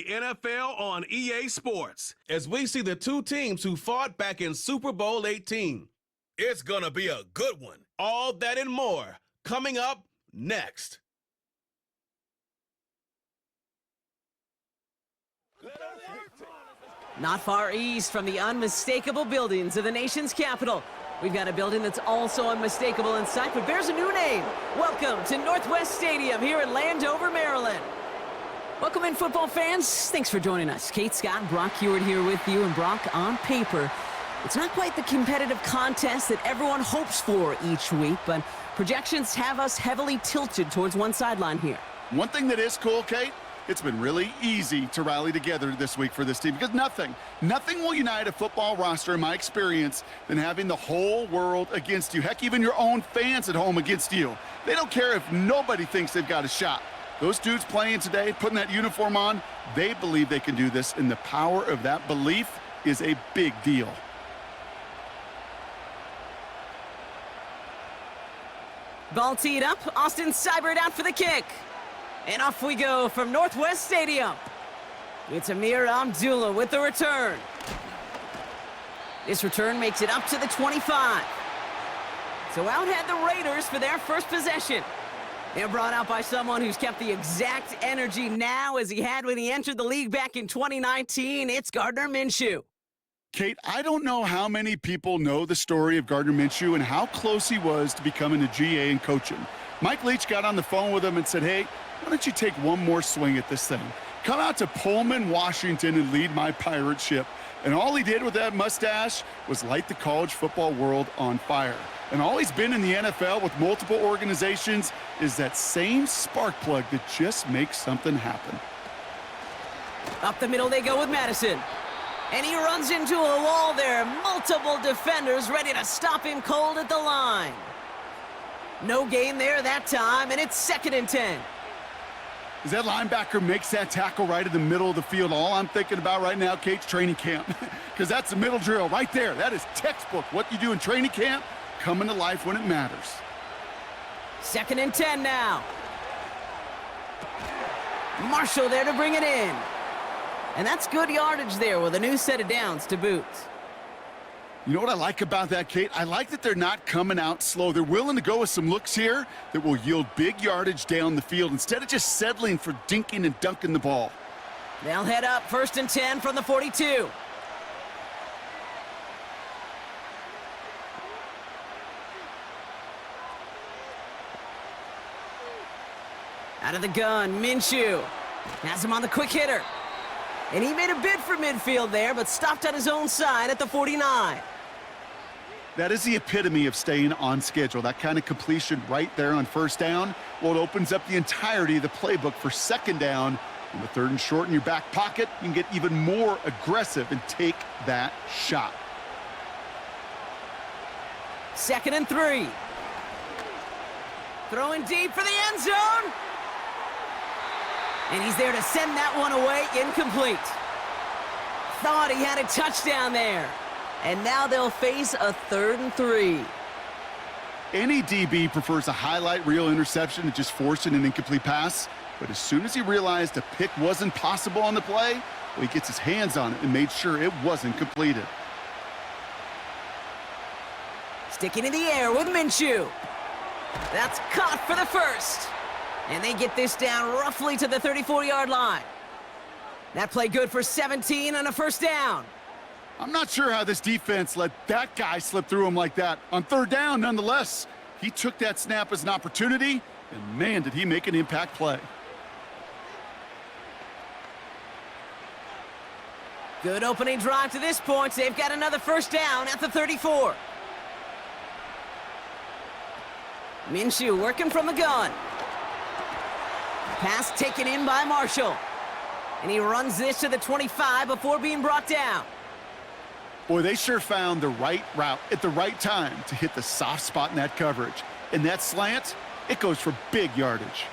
NFL on EA Sports as we see the two teams who fought back in Super Bowl 18. It's gonna be a good one. All that and more coming up next. Not far east from the unmistakable buildings of the nation's capital, we've got a building that's also unmistakable in sight, but bears a new name. Welcome to Northwest Stadium here in Landover, Maryland. Welcome in, football fans. Thanks for joining us. Kate, Scott, and Brock Hewitt here with you. And Brock, on paper, it's not quite the competitive contest that everyone hopes for each week, but projections have us heavily tilted towards one sideline here. One thing that is cool, Kate, it's been really easy to rally together this week for this team because nothing will unite a football roster, in my experience, than having the whole world against you. Heck, even your own fans at home against you. They don't care if nobody thinks they've got a shot. Those dudes playing today, putting that uniform on, they believe they can do this, and the power of that belief is a big deal. Ball teed up. Austin Seibert out for the kick. And off we go from Northwest Stadium. It's Amir Abdullah with the return. This return makes it up to the 25. So out had the Raiders for their first possession. They're brought out by someone who's kept the exact energy now as he had when he entered the league back in 2019. It's Gardner Minshew. Kate, I don't know how many people know the story of Gardner Minshew and how close he was to becoming a GA and coaching. Mike Leach got on the phone with him and said, hey, why don't you take one more swing at this thing? Come out to Pullman, Washington, and lead my pirate ship. And all he did with that mustache was light the college football world on fire. And all he's been in the NFL with multiple organizations is that same spark plug that just makes something happen. Up the middle they go with Madison. And he runs into a wall there. Multiple defenders ready to stop him cold at the line. No gain there that time, and it's 2nd and 10. As that linebacker makes that tackle right in the middle of the field, all I'm thinking about right now, Kate's training camp. Because that's the middle drill right there. That is textbook. What you do in training camp, coming to life when it matters. 2nd and 10 now. Marshall there to bring it in. And that's good yardage there with a new set of downs to boot. You know what I like about that, Kate? I like that they're not coming out slow. They're willing to go with some looks here that will yield big yardage down the field instead of just settling for dinking and dunking the ball. They'll head up 1st and 10 from the 42. Out of the gun, Minshew has him on the quick hitter. And he made a bid for midfield there, but stopped on his own side at the 49. That is the epitome of staying on schedule. That kind of completion right there on 1st down. Well, it opens up the entirety of the playbook for 2nd down. On the 3rd and short in your back pocket, you can get even more aggressive and take that shot. 2nd and 3. Throwing deep for the end zone. And he's there to send that one away, incomplete. Thought he had a touchdown there. And now they'll face a 3rd and 3. Any DB prefers a highlight reel interception to just forcing an incomplete pass. But as soon as he realized a pick wasn't possible on the play, well, he gets his hands on it and made sure it wasn't completed. Sticking in the air with Minshew. That's caught for the first. And they get this down roughly to the 34-yard line. That play good for 17 and a 1st down. I'm not sure how this defense let that guy slip through him like that. On 3rd down, nonetheless, he took that snap as an opportunity, and man, did he make an impact play. Good opening drive to this point. They've got another 1st down at the 34. Minshew working from the gun. Pass taken in by Marshall. And he runs this to the 25 before being brought down. Boy, they sure found the right route at the right time to hit the soft spot in that coverage. And that slant, it goes for big yardage.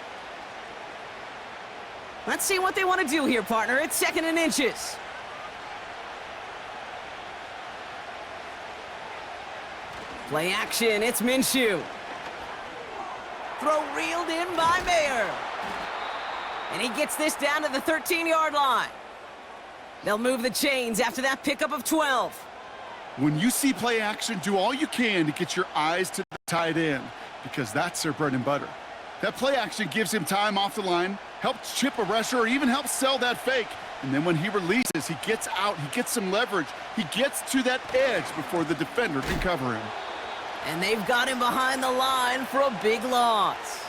Let's see what they want to do here, partner. It's 2nd and inches. Play action, it's Minshew. Throw reeled in by Mayer. And he gets this down to the 13-yard line. They'll move the chains after that pickup of 12. When you see play action, do all you can to get your eyes to the tight end, because that's their bread and butter. That play action gives him time off the line, helps chip a rusher, or even helps sell that fake. And then when he releases, he gets out, he gets some leverage. He gets to that edge before the defender can cover him. And they've got him behind the line for a big loss.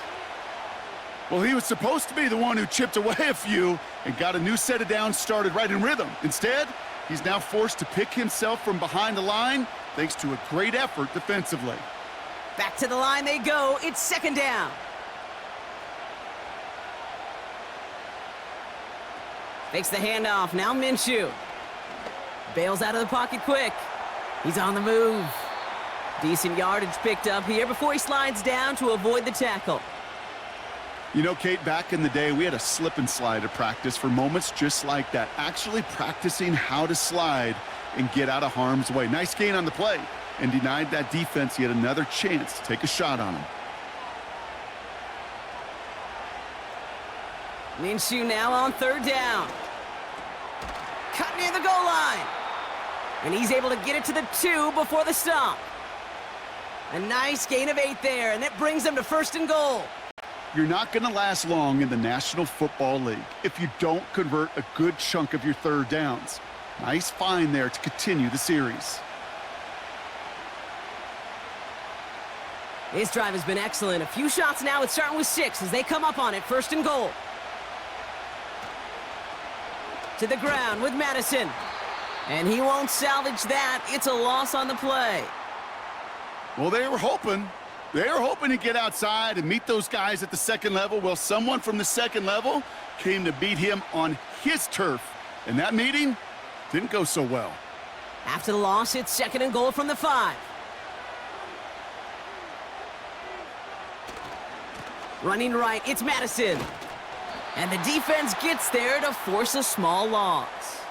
Well, he was supposed to be the one who chipped away a few and got a new set of downs started right in rhythm. Instead, he's now forced to pick himself from behind the line thanks to a great effort defensively. Back to the line they go. It's second down. Fakes the handoff. Now Minshew. Bails out of the pocket quick. He's on the move. Decent yardage picked up here before he slides down to avoid the tackle. You know, Kate, back in the day, we had a slip and slide at practice for moments just like that. Actually practicing how to slide and get out of harm's way. Nice gain on the play, and denied that defense yet another chance to take a shot on him. Minshew now on third down. Cut near the goal line. And he's able to get it to the 2 before the stop. A nice gain of 8 there, and that brings them to first and goal. You're not going to last long in the National Football League if you don't convert a good chunk of your third downs. Nice find there to continue the series. This drive has been excellent. A few shots now. It's starting with 6 as they come up on it. First and goal. To the ground with Madison. And he won't salvage that. It's a loss on the play. Well, they were hoping to get outside and meet those guys at the second level. Well, someone from the second level came to beat him on his turf. And that meeting didn't go so well. After the loss, it's second and goal from the 5. Running right, it's Madison. And the defense gets there to force a small loss.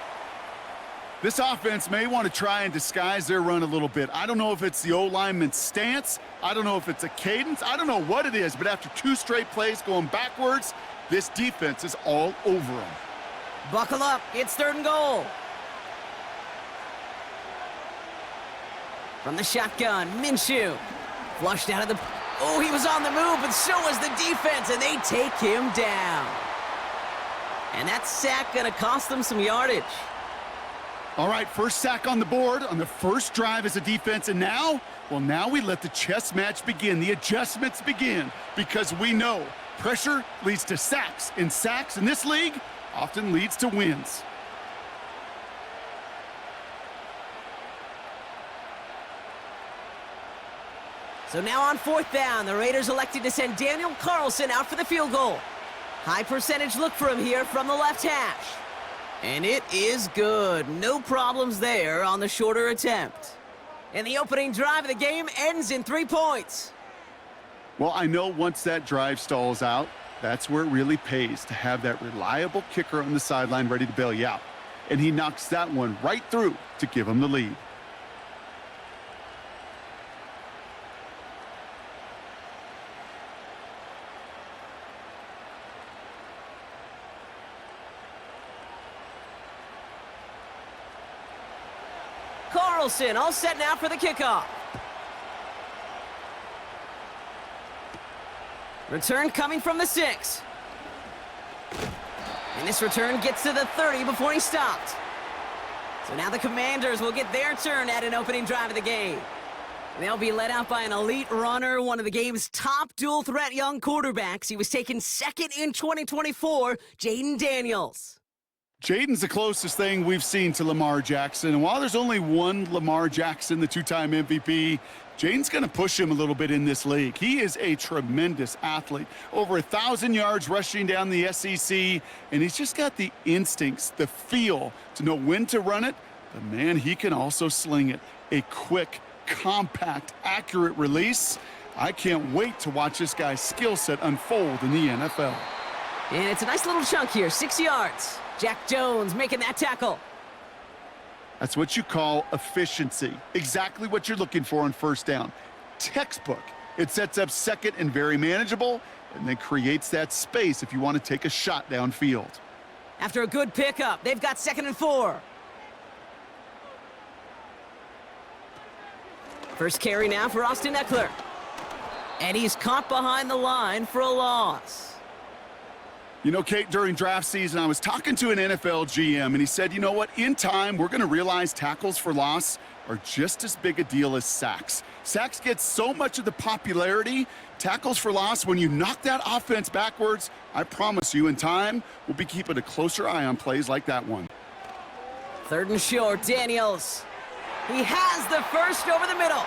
This offense may want to try and disguise their run a little bit. I don't know if it's the O-lineman's stance. I don't know if it's a cadence. I don't know what it is, but after 2 straight plays going backwards, this defense is all over them. Buckle up, it's third and goal. From the shotgun, Minshew. Flushed out of the... Oh, he was on the move, but so was the defense, and they take him down. And that sack going to cost them some yardage. All right, first sack on the board on the first drive as a defense, and now, well, now we let the chess match begin, the adjustments begin, because we know pressure leads to sacks, and sacks in this league often leads to wins. So now on fourth down, the Raiders elected to send Daniel Carlson out for the field goal. High percentage look for him here from the left hash. And it is good. No problems there on the shorter attempt. And the opening drive of the game ends in 3 points. Well, I know once that drive stalls out, that's where it really pays to have that reliable kicker on the sideline ready to bail you out. And he knocks that one right through to give him the lead. Carlson all set now for the kickoff. Return coming from the 6. And this return gets to the 30 before he stopped. So now the Commanders will get their turn at an opening drive of the game. They'll be led out by an elite runner, one of the game's top dual-threat young quarterbacks. He was taken second in 2024, Jaden Daniels. Jaden's the closest thing we've seen to Lamar Jackson. And while there's only one Lamar Jackson, the 2-time MVP, Jaden's going to push him a little bit in this league. He is a tremendous athlete. Over 1,000 yards rushing down the SEC, and he's just got the instincts, the feel to know when to run it. But, man, he can also sling it. A quick, compact, accurate release. I can't wait to watch this guy's skill set unfold in the NFL. And it's a nice little chunk here, 6 yards. Jack Jones making that tackle. That's what you call efficiency. Exactly what you're looking for on first down. Textbook. It sets up second and very manageable, and then creates that space if you want to take a shot downfield. After a good pickup, they've got 2nd and 4. First carry now for Austin Eckler. And he's caught behind the line for a loss. You know, Kate, during draft season, I was talking to an NFL GM, and he said, you know what, in time, we're going to realize tackles for loss are just as big a deal as sacks. Sacks get so much of the popularity. Tackles for loss, when you knock that offense backwards, I promise you, in time, we'll be keeping a closer eye on plays like that one. 3rd and short, Daniels. He has the first over the middle.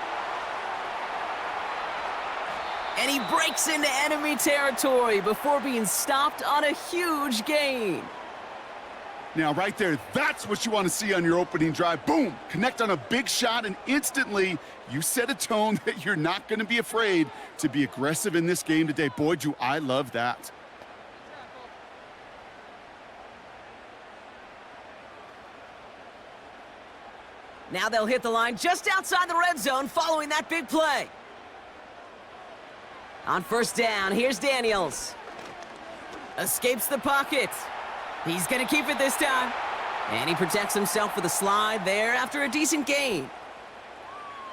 And he breaks into enemy territory before being stopped on a huge gain. Now, right there, that's what you want to see on your opening drive. Boom! Connect on a big shot, and instantly you set a tone that you're not going to be afraid to be aggressive in this game today. Boy, do I love that. Now they'll hit the line just outside the red zone following that big play. On 1st down, here's Daniels. Escapes the pocket. He's going to keep it this time. And he protects himself with a slide there after a decent gain.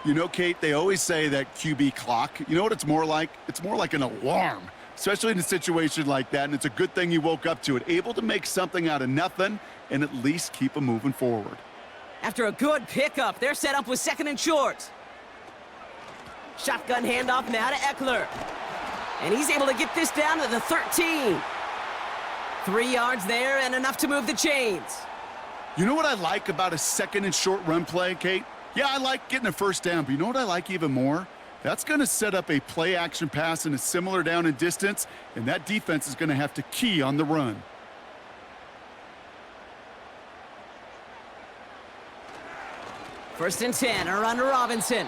You know, Kate, they always say that QB clock, you know what it's more like? It's more like an alarm, especially in a situation like that, and it's a good thing you woke up to it. Able to make something out of nothing and at least keep them moving forward. After a good pickup, they're set up with 2nd and short. Shotgun handoff now to Eckler. And he's able to get this down to the 13. 3 yards there and enough to move the chains. You know what I like about a 2nd and short run play, Kate? Yeah, I like getting a 1st down, but you know what I like even more? That's going to set up a play action pass in a similar down and distance, and that defense is going to have to key on the run. First and 10, a run to Robinson.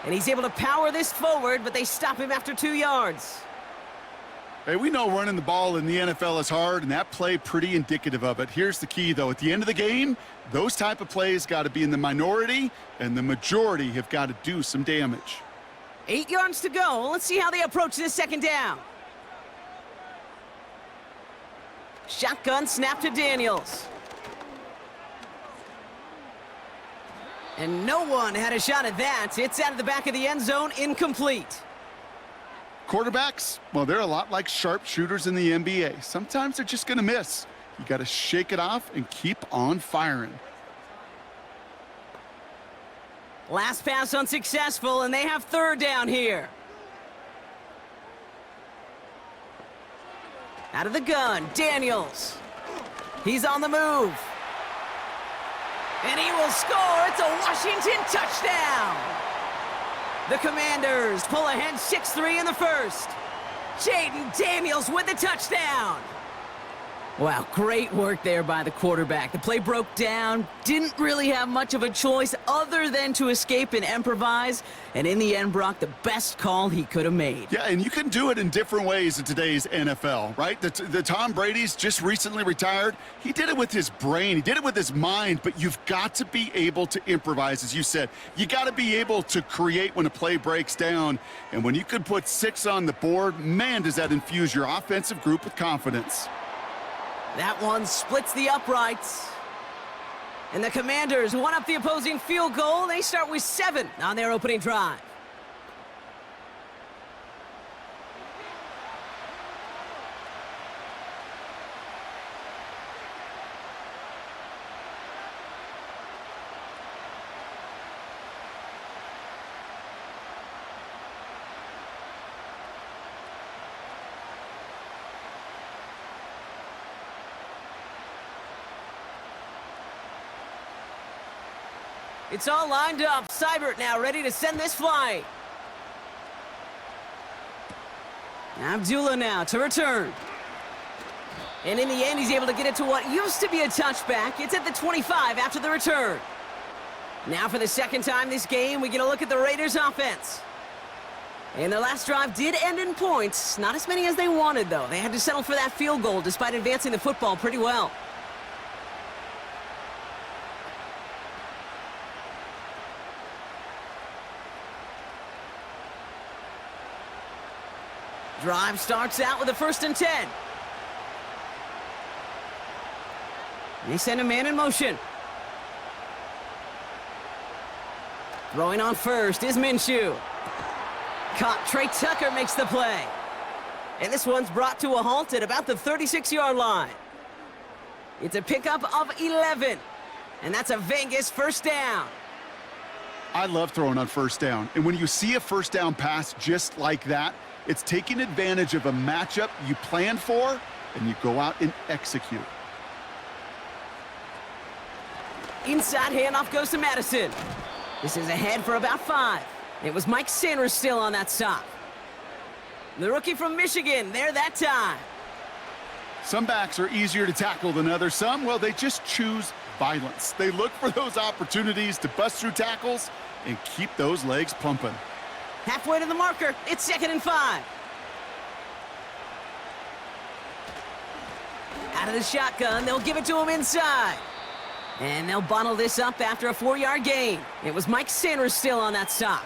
And he's able to power this forward, but they stop him after 2 yards. Hey, we know running the ball in the NFL is hard, and that play pretty indicative of it. Here's the key, though. At the end of the game, those type of plays got to be in the minority, and the majority have got to do some damage. 8 yards to go. Let's see how they approach this 2nd down. Shotgun snap to Daniels. And no one had a shot at that. It's out of the back of the end zone, incomplete. Quarterbacks, well, they're a lot like sharpshooters in the NBA. Sometimes they're just going to miss. You got to shake it off and keep on firing. Last pass unsuccessful, and they have 3rd down here. Out of the gun, Daniels. He's on the move. And he will score. It's a Washington touchdown. The Commanders pull ahead 6-3 in the 1st. Jaden Daniels with the touchdown. Wow, great work there by the quarterback. The play broke down, didn't really have much of a choice other than to escape and improvise, and in the end, Brock, the best call he could have made. Yeah, and you can do it in different ways in today's NFL, right? The Tom Brady's just recently retired. He did it with his brain. He did it with his mind, but you've got to be able to improvise, as you said. You got to be able to create when a play breaks down, and when you can put 6 on the board, man, does that infuse your offensive group with confidence. That one splits the uprights. And the Commanders one up the opposing field goal. They start with 7 on their opening drive. It's all lined up. Seibert now ready to send this flight. Abdullah now to return. And in the end, he's able to get it to what used to be a touchback. It's at the 25 after the return. Now for the 2nd time this game, we get a look at the Raiders' offense. And their last drive did end in points. Not as many as they wanted, though. They had to settle for that field goal despite advancing the football pretty well. Drive starts out with a 1st and 10. They send a man in motion. Throwing on first is Minshew. Caught. Trey Tucker makes the play. And this one's brought to a halt at about the 36-yard line. It's a pickup of 11. And that's a Vegas first down. I love throwing on first down. And when you see a first down pass just like that, it's taking advantage of a matchup you planned for, and you go out and execute. Inside handoff goes to Madison. This is ahead for about 5. It was Mike Sanders still on that stop. The rookie from Michigan there that time. Some backs are easier to tackle than others. Some, well, they just choose violence. They look for those opportunities to bust through tackles and keep those legs pumping. Halfway to the marker. It's 2nd and 5. Out of the shotgun, they'll give it to him inside. And they'll bottle this up after a 4-yard gain. It was Mike Sanders still on that stop.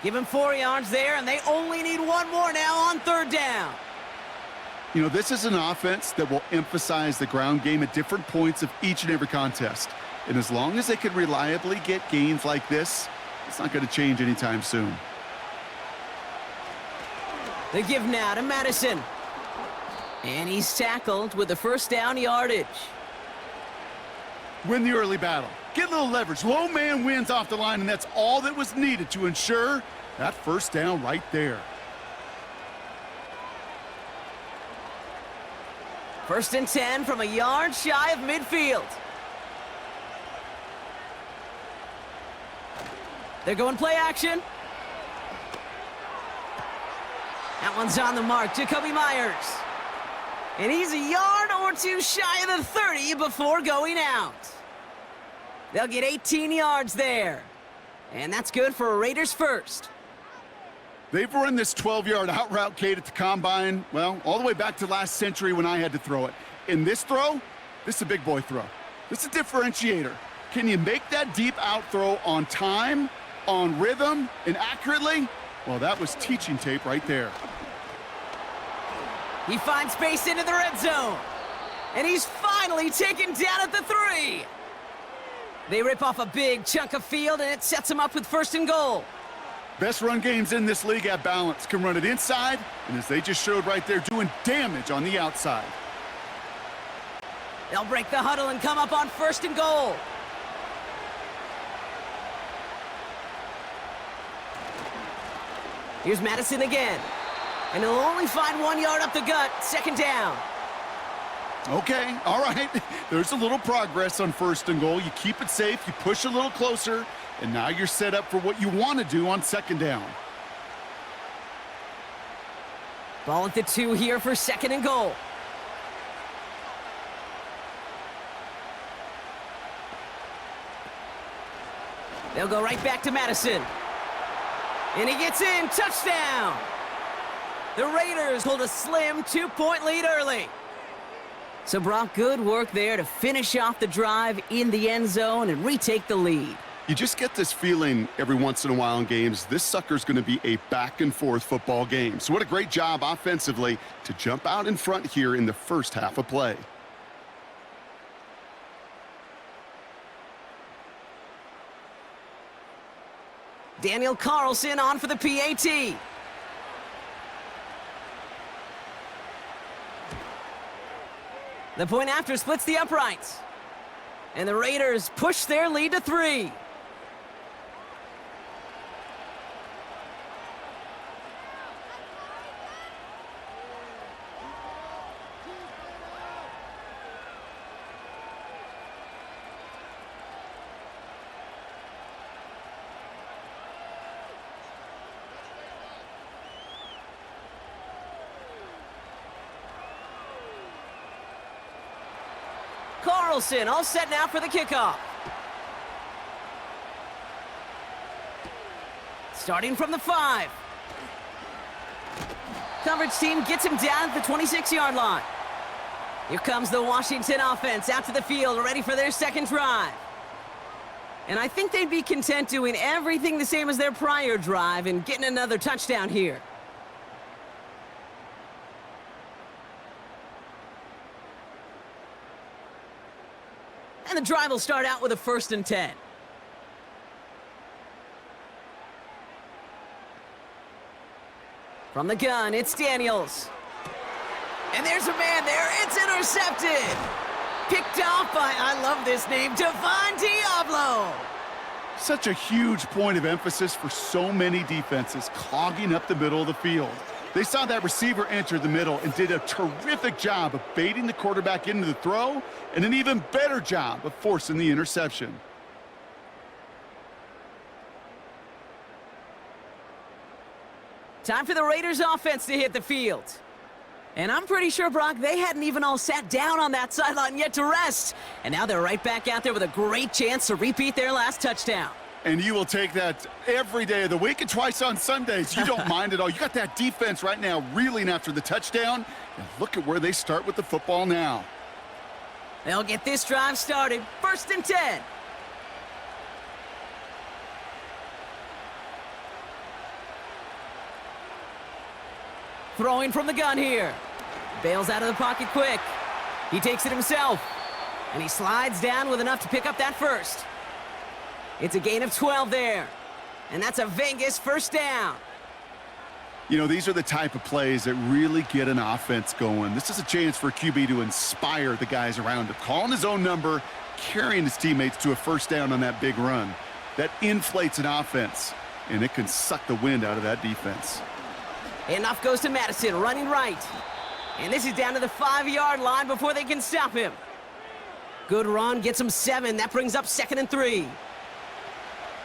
Give him 4 yards there, and they only need 1 more now on 3rd down. You know, this is an offense that will emphasize the ground game at different points of each and every contest. And as long as they can reliably get gains like this, it's not going to change anytime soon. They give now to Madison. And he's tackled with the first down yardage. Win the early battle. Get a little leverage. Low man wins off the line, and that's all that was needed to ensure that first down right there. 1st and 10 from a yard shy of midfield. They're going play action. That one's on the mark. Jacoby Myers. And he's a yard or 2 shy of the 30 before going out. They'll get 18 yards there. And that's good for a Raiders first. They've run this 12-yard out route, Kate, at the combine, well, all the way back to last century when I had to throw it. In this throw, this is a big boy throw. This is a differentiator. Can you make that deep out throw on time, on rhythm, and accurately? Well, that was teaching tape right there. He finds space into the red zone. And he's finally taken down at the 3. They rip off a big chunk of field, and it sets them up with 1st and goal. Best run games in this league at balance. Can run it inside, and as they just showed right there, doing damage on the outside. They'll break the huddle and come up on 1st and goal. Here's Madison again. And he'll only find 1 yard up the gut. 2nd down. Okay, all right. There's a little progress on 1st and goal. You keep it safe, you push a little closer, and now you're set up for what you want to do on 2nd down. Ball at the 2 here for 2nd and goal. They'll go right back to Madison. And he gets in. Touchdown! The Raiders hold a slim 2-point lead early. So, Brock, good work there to finish off the drive in the end zone and retake the lead. You just get this feeling every once in a while in games, this sucker's going to be a back-and-forth football game. So what a great job offensively to jump out in front here in the first half of play. Daniel Carlson on for the PAT. The point after splits the uprights. And the Raiders push their lead to 3. Carlson all set now for the kickoff. Starting from the 5. Coverage team gets him down at the 26-yard line. Here comes the Washington offense out to the field, ready for their 2nd drive. And I think they'd be content doing everything the same as their prior drive and getting another touchdown here. And the drive will start out with a 1st and 10. From the gun, it's Daniels. And there's a man there. It's intercepted. Picked off by, I love this name, Devon Diablo. Such a huge point of emphasis for so many defenses, clogging up the middle of the field. They saw that receiver enter the middle and did a terrific job of baiting the quarterback into the throw, and an even better job of forcing the interception. Time for the Raiders offense to hit the field. And I'm pretty sure, Brock, they hadn't even all sat down on that sideline yet to rest. And now they're right back out there with a great chance to repeat their last touchdown. And you will take that every day of the week and twice on Sundays. You don't mind at all. You got that defense right now reeling after the touchdown. And look at where they start with the football now. They'll get this drive started. 1st and 10. Throwing from the gun here. Bails out of the pocket quick. He takes it himself. And he slides down with enough to pick up that 1st. It's a gain of 12 there. And that's a Vegas 1st down. You know, these are the type of plays that really get an offense going. This is a chance for QB to inspire the guys around him. Calling his own number, carrying his teammates to a 1st down on that big run. That inflates an offense, and it can suck the wind out of that defense. Enough goes to Madison, running right. And this is down to the 5-yard line before they can stop him. Good run, gets him 7. That brings up 2nd and 3.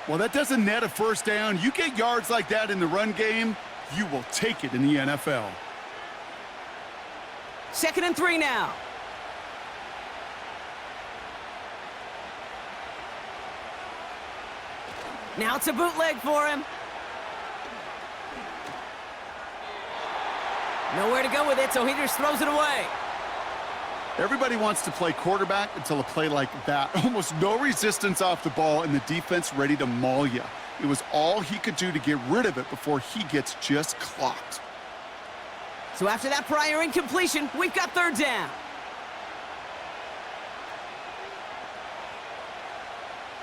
Well, that doesn't net a 1st down. You get yards like that in the run game, you will take it in the NFL. 2nd and 3 now. Now it's a bootleg for him. Nowhere to go with it, so he just throws it away. Everybody wants to play quarterback until a play like that. Almost no resistance off the ball and the defense ready to maul you. It was all he could do to get rid of it before he gets just clocked. So after that prior incompletion, we've got 3rd down.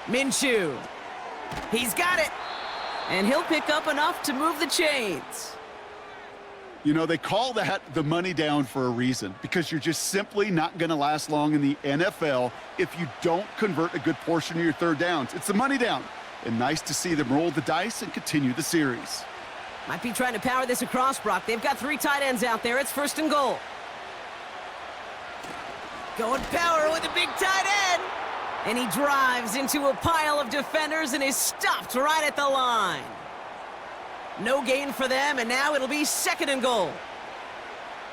Minshew. He's got it. And he'll pick up enough to move the chains. You know, they call that the money down for a reason, because you're just simply not going to last long in the NFL if you don't convert a good portion of your 3rd downs. It's the money down. And nice to see them roll the dice and continue the series. Might be trying to power this across, Brock. They've got 3 tight ends out there. It's 1st and goal. Going power with a big tight end. And he drives into a pile of defenders and is stopped right at the line. No gain for them, and now it'll be 2nd and goal.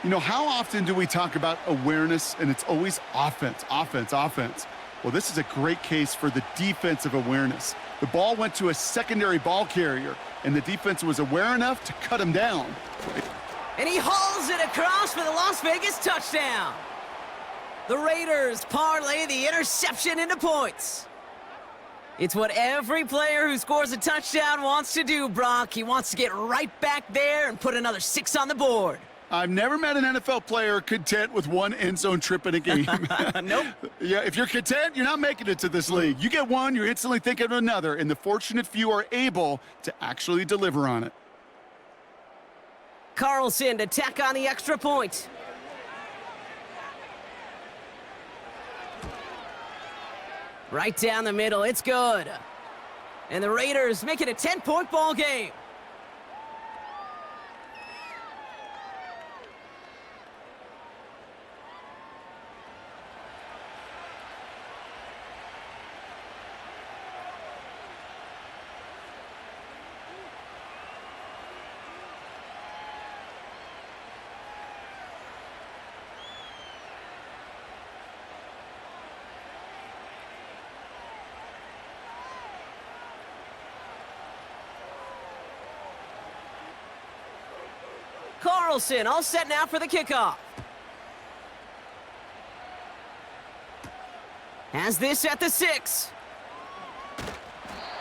You know, how often do we talk about awareness, and it's always offense, offense, offense? Well, this is a great case for the defensive awareness. The ball went to a secondary ball carrier, and the defense was aware enough to cut him down. And he hauls it across for the Las Vegas touchdown. The Raiders parlay the interception into points. It's what every player who scores a touchdown wants to do, Brock. He wants to get right back there and put another 6 on the board. I've never met an NFL player content with one end zone trip in a game. Nope. Yeah, if you're content, you're not making it to this league. You get one, you're instantly thinking of another, and the fortunate few are able to actually deliver on it. Carlson to tack on the extra point. Right down the middle, it's good. And the Raiders make it a 10-point ball game. Carlson all set now for the kickoff. Has this at the 6.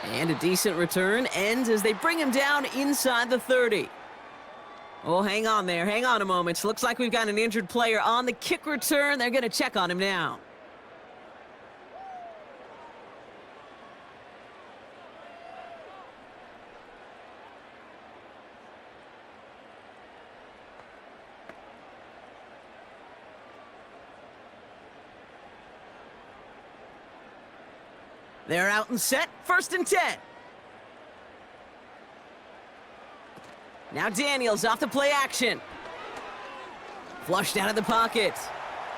And a decent return ends as they bring him down inside the 30. Oh, hang on there. Hang on a moment. Looks like we've got an injured player on the kick return. They're going to check on him now. They're out and set, 1st and 10. Now Daniels off the play action. Flushed out of the pocket.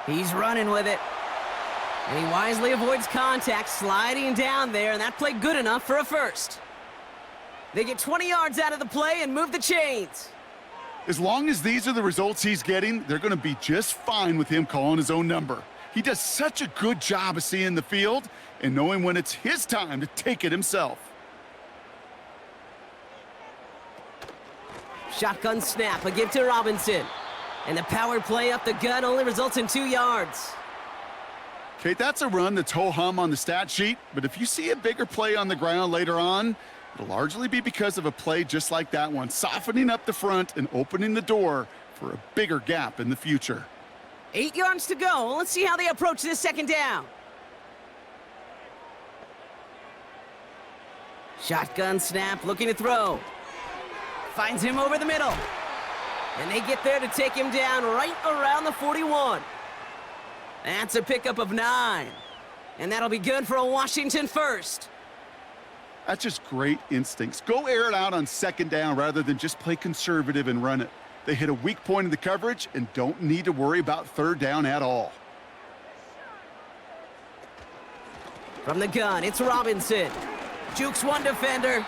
He's running with it. And he wisely avoids contact, sliding down there, and that play good enough for a first. They get 20 yards out of the play and move the chains. As long as these are the results he's getting, they're going to be just fine with him calling his own number. He does such a good job of seeing the field and knowing when it's his time to take it himself. Shotgun snap, a give to Robinson. And the power play up the gut only results in 2 yards. Kate, that's a run that's ho-hum on the stat sheet, but if you see a bigger play on the ground later on, it'll largely be because of a play just like that one, softening up the front and opening the door for a bigger gap in the future. 8 yards to go. Let's see how they approach this 2nd down. Shotgun snap, looking to throw. Finds him over the middle. And they get there to take him down right around the 41. That's a pickup of 9. And that'll be good for a Washington first. That's just great instincts. Go air it out on 2nd down rather than just play conservative and run it. They hit a weak point in the coverage and don't need to worry about 3rd down at all. From the gun, it's Robinson. Jukes one defender.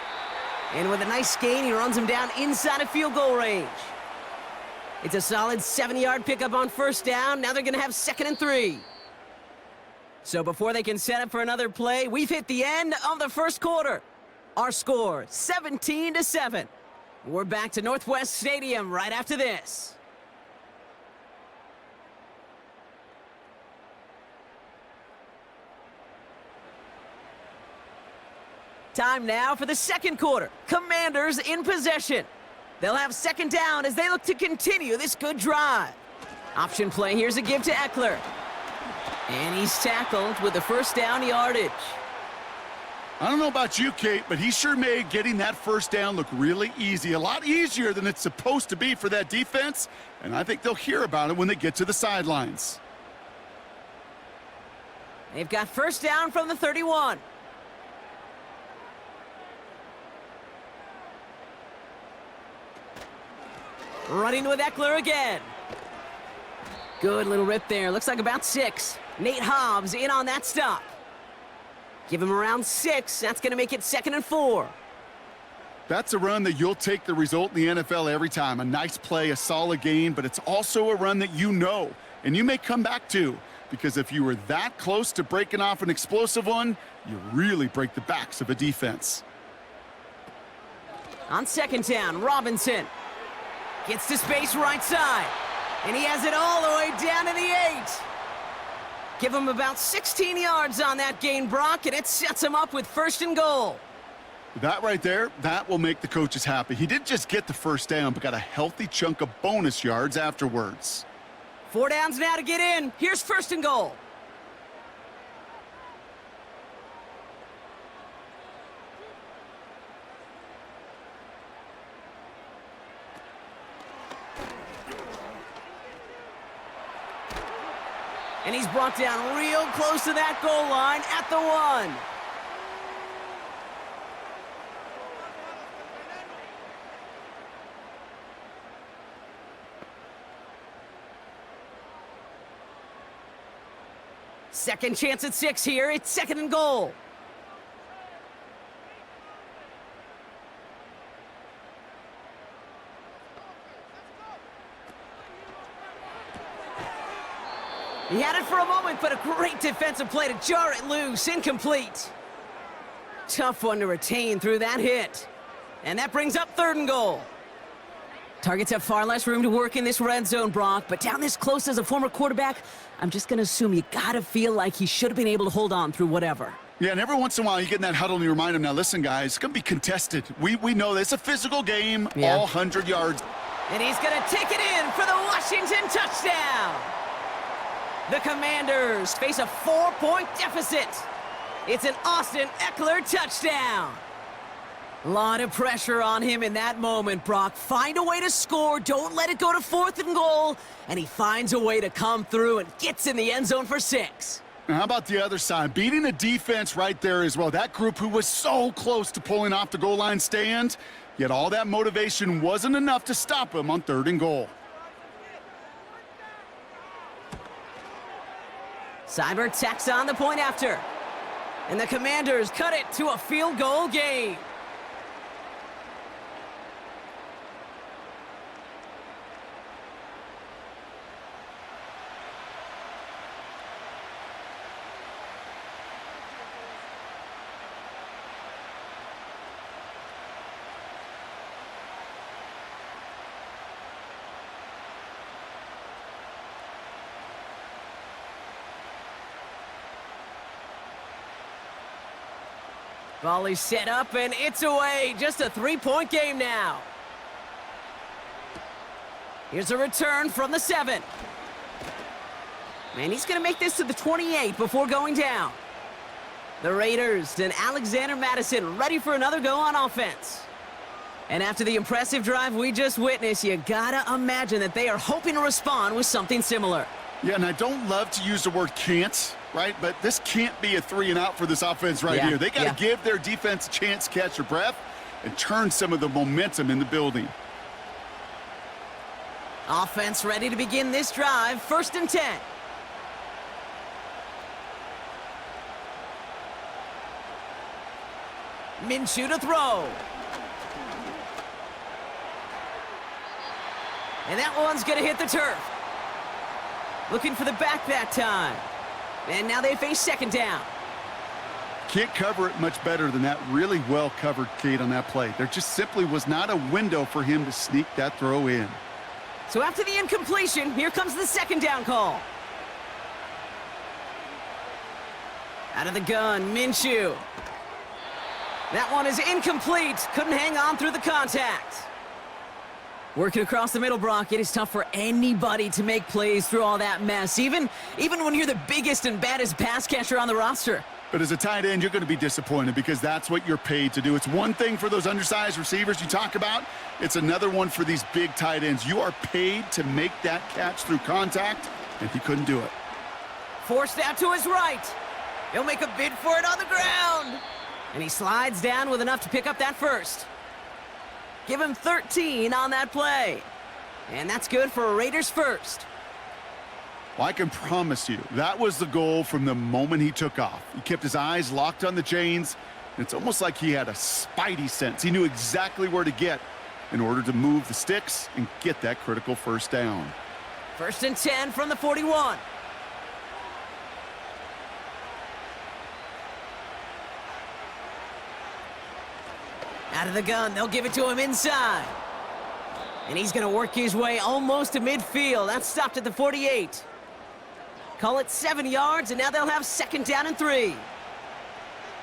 And with a nice gain, he runs him down inside of field goal range. It's a solid 7-yard pickup on 1st down. Now they're going to have 2nd and 3. So before they can set up for another play, we've hit the end of the 1st quarter. Our score, 17-7. We're back to Northwest Stadium right after this. Time now for the 2nd quarter. Commanders in possession. They'll have 2nd down as they look to continue this good drive. Option play, here's a give to Eckler. And he's tackled with the 1st down yardage. I don't know about you, Kate, but he sure made getting that 1st down look really easy. A lot easier than it's supposed to be for that defense, and I think they'll hear about it when they get to the sidelines. They've got 1st down from the 31. Running with Eckler again. Good little rip there. Looks like about 6. Nate Hobbs in on that stop. Give him around 6. That's going to make it 2nd and 4. That's a run that you'll take the result in the NFL every time. A nice play, a solid gain, but it's also a run that you know, and you may come back to, because if you were that close to breaking off an explosive one, you really break the backs of a defense. On 2nd down, Robinson gets to space right side, and he has it all the way down to the 8. Give him about 16 yards on that gain, Brock, and it sets him up with 1st and goal. That right there, that will make the coaches happy. He didn't just get the 1st down, but got a healthy chunk of bonus yards afterwards. 4 downs now to get in. Here's 1st and goal. And he's brought down real close to that goal line at the 1. Second chance at 6 here. It's 2nd and goal. He had it for a moment, but a great defensive play to jar it loose. Incomplete. Tough one to retain through that hit. And that brings up 3rd and goal. Targets have far less room to work in this red zone, Brock, but down this close as a former quarterback, I'm just going to assume you got to feel like he should have been able to hold on through whatever. Yeah, and every once in a while you get in that huddle and you remind him, now listen, guys, it's going to be contested. We know this. It's a physical game, all 100 yards. And he's going to take it in for the Washington touchdown. The Commanders face a 4-point deficit. It's an Austin Eckler touchdown. A lot of pressure on him in that moment, Brock. Find a way to score. Don't let it go to 4th and goal. And he finds a way to come through and gets in the end zone for 6. Now, how about the other side? Beating a defense right there as well. That group who was so close to pulling off the goal line stand, yet all that motivation wasn't enough to stop him on 3rd and goal. Seibert tacks on the point after. And the Commanders cut it to a field goal game. Volley set up, and it's away. Just a 3-point game now. Here's a return from the 7. And he's going to make this to the 28 before going down. The Raiders and Alexander Mattison ready for another go on offense. And after the impressive drive we just witnessed, you gotta imagine that they are hoping to respond with something similar. Yeah, and I don't love to use the word can't, right? But this can't be a 3-and-out for this offense right here. They got to give their defense a chance to catch their breath and turn some of the momentum in the building. Offense ready to begin this drive. 1st and 10. Minshew to throw. And that one's going to hit the turf. Looking for the back that time. And now they face 2nd down. Can't cover it much better than that. Really well covered, Kate, on that play. There just simply was not a window for him to sneak that throw in. So after the incompletion, here comes the 2nd down call. Out of the gun, Minshew. That one is incomplete. Couldn't hang on through the contact. Working across the middle, Brock, it is tough for anybody to make plays through all that mess, even when you're the biggest and baddest pass catcher on the roster. But as a tight end, you're going to be disappointed because that's what you're paid to do. It's one thing for those undersized receivers you talk about. It's another one for these big tight ends. You are paid to make that catch through contact, and he couldn't do it. Forced out to his right. He'll make a bid for it on the ground. And he slides down with enough to pick up that first. Give him 13 on that play. And that's good for a Raiders first. Well, I can promise you, that was the goal from the moment he took off. He kept his eyes locked on the chains, and it's almost like he had a spidey sense. He knew exactly where to get in order to move the sticks and get that critical 1st down. 1st and 10 from the 41. Out of the gun, they'll give it to him inside. And he's going to work his way almost to midfield. That's stopped at the 48. Call it 7 yards, and now they'll have 2nd down and 3.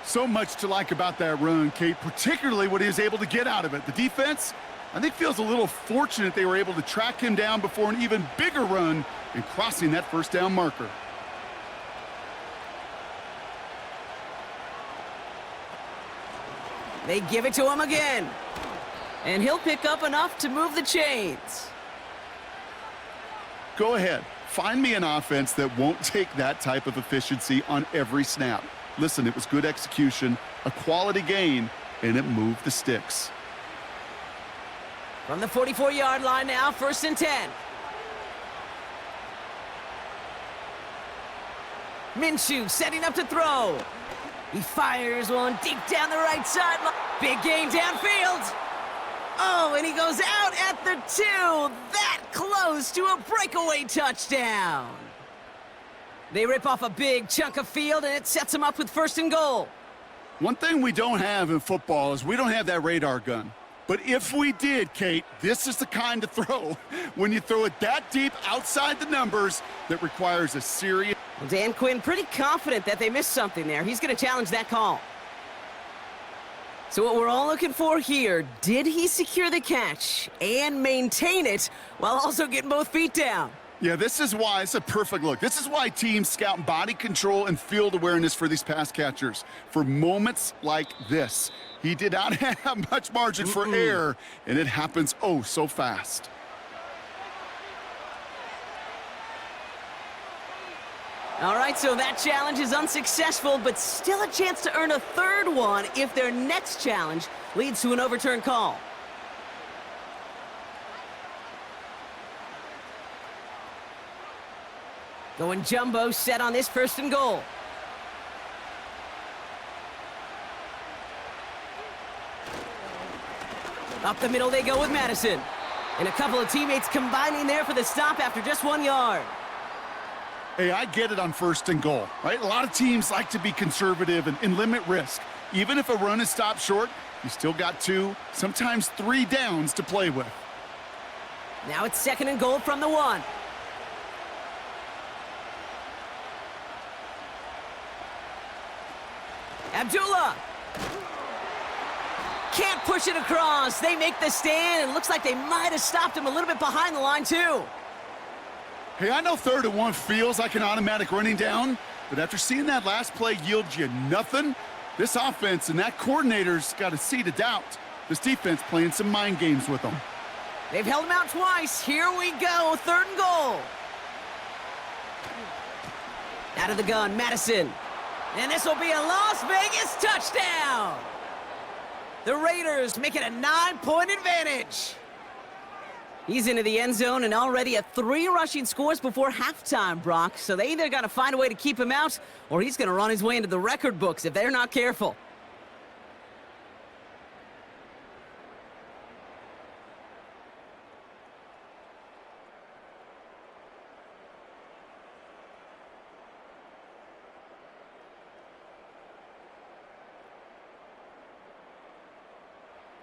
So much to like about that run, Kate, particularly what he was able to get out of it. The defense, I think, feels a little fortunate they were able to track him down before an even bigger run and crossing that 1st down marker. They give it to him again. And he'll pick up enough to move the chains. Go ahead. Find me an offense that won't take that type of efficiency on every snap. Listen, it was good execution, a quality gain, and it moved the sticks. From the 44-yard line now, 1st and 10. Minshew setting up to throw. He fires one deep down the right sideline. Big game downfield. Oh, and he goes out at the 2. That close to a breakaway touchdown. They rip off a big chunk of field, and it sets him up with 1st and goal. One thing we don't have in football is we don't have that radar gun. But if we did, Kate, this is the kind of throw, when you throw it that deep outside the numbers, that requires a serious... Well, Dan Quinn pretty confident that they missed something there. He's going to challenge that call. So what we're all looking for here, did he secure the catch and maintain it while also getting both feet down? Yeah, this is why it's a perfect look. This is why teams scout body control and field awareness for these pass catchers. For moments like this, he did not have much margin for error, and it happens oh so fast. All right, so that challenge is unsuccessful, but still a chance to earn a third one if their next challenge leads to an overturned call. Going jumbo set on this 1st and goal. Up the middle they go with Madison. And a couple of teammates combining there for the stop after just 1 yard. Hey, I get it on 1st and goal, right? A lot of teams like to be conservative and limit risk. Even if a run is stopped short, you still got 2, sometimes 3 downs to play with. Now it's 2nd and goal from the 1. Abdullah. Can't push it across. They make the stand, and looks like they might have stopped him a little bit behind the line, too. Hey, I know 3rd and 1 feels like an automatic running down, but after seeing that last play yield you nothing, this offense and that coordinator's got a seed of doubt. This defense playing some mind games with them. They've held him out twice. Here we go, 3rd and goal. Out of the gun, Madison. And this will be a Las Vegas touchdown. The Raiders make it a 9-point advantage. He's into the end zone and already at 3 rushing scores before halftime, Brock. So they either got to find a way to keep him out, or he's going to run his way into the record books if they're not careful.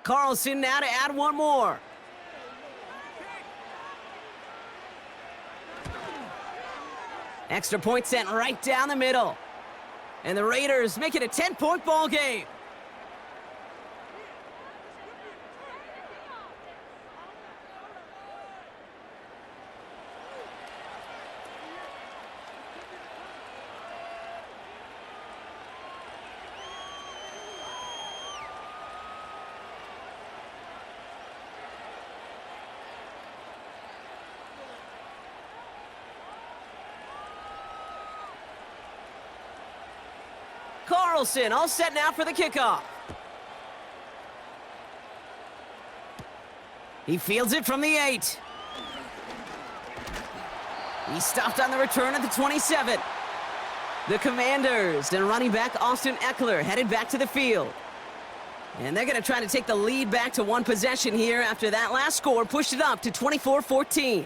Carlson now to add 1 more. Extra point sent right down the middle. And the Raiders make it a 10-point ball game. Carlson all set now for the kickoff. He fields it from the 8. He stopped on the return at the 27. The Commanders and running back Austin Eckler headed back to the field. And they're going to try to take the lead back to 1 possession here after that last score pushed it up to 24-14.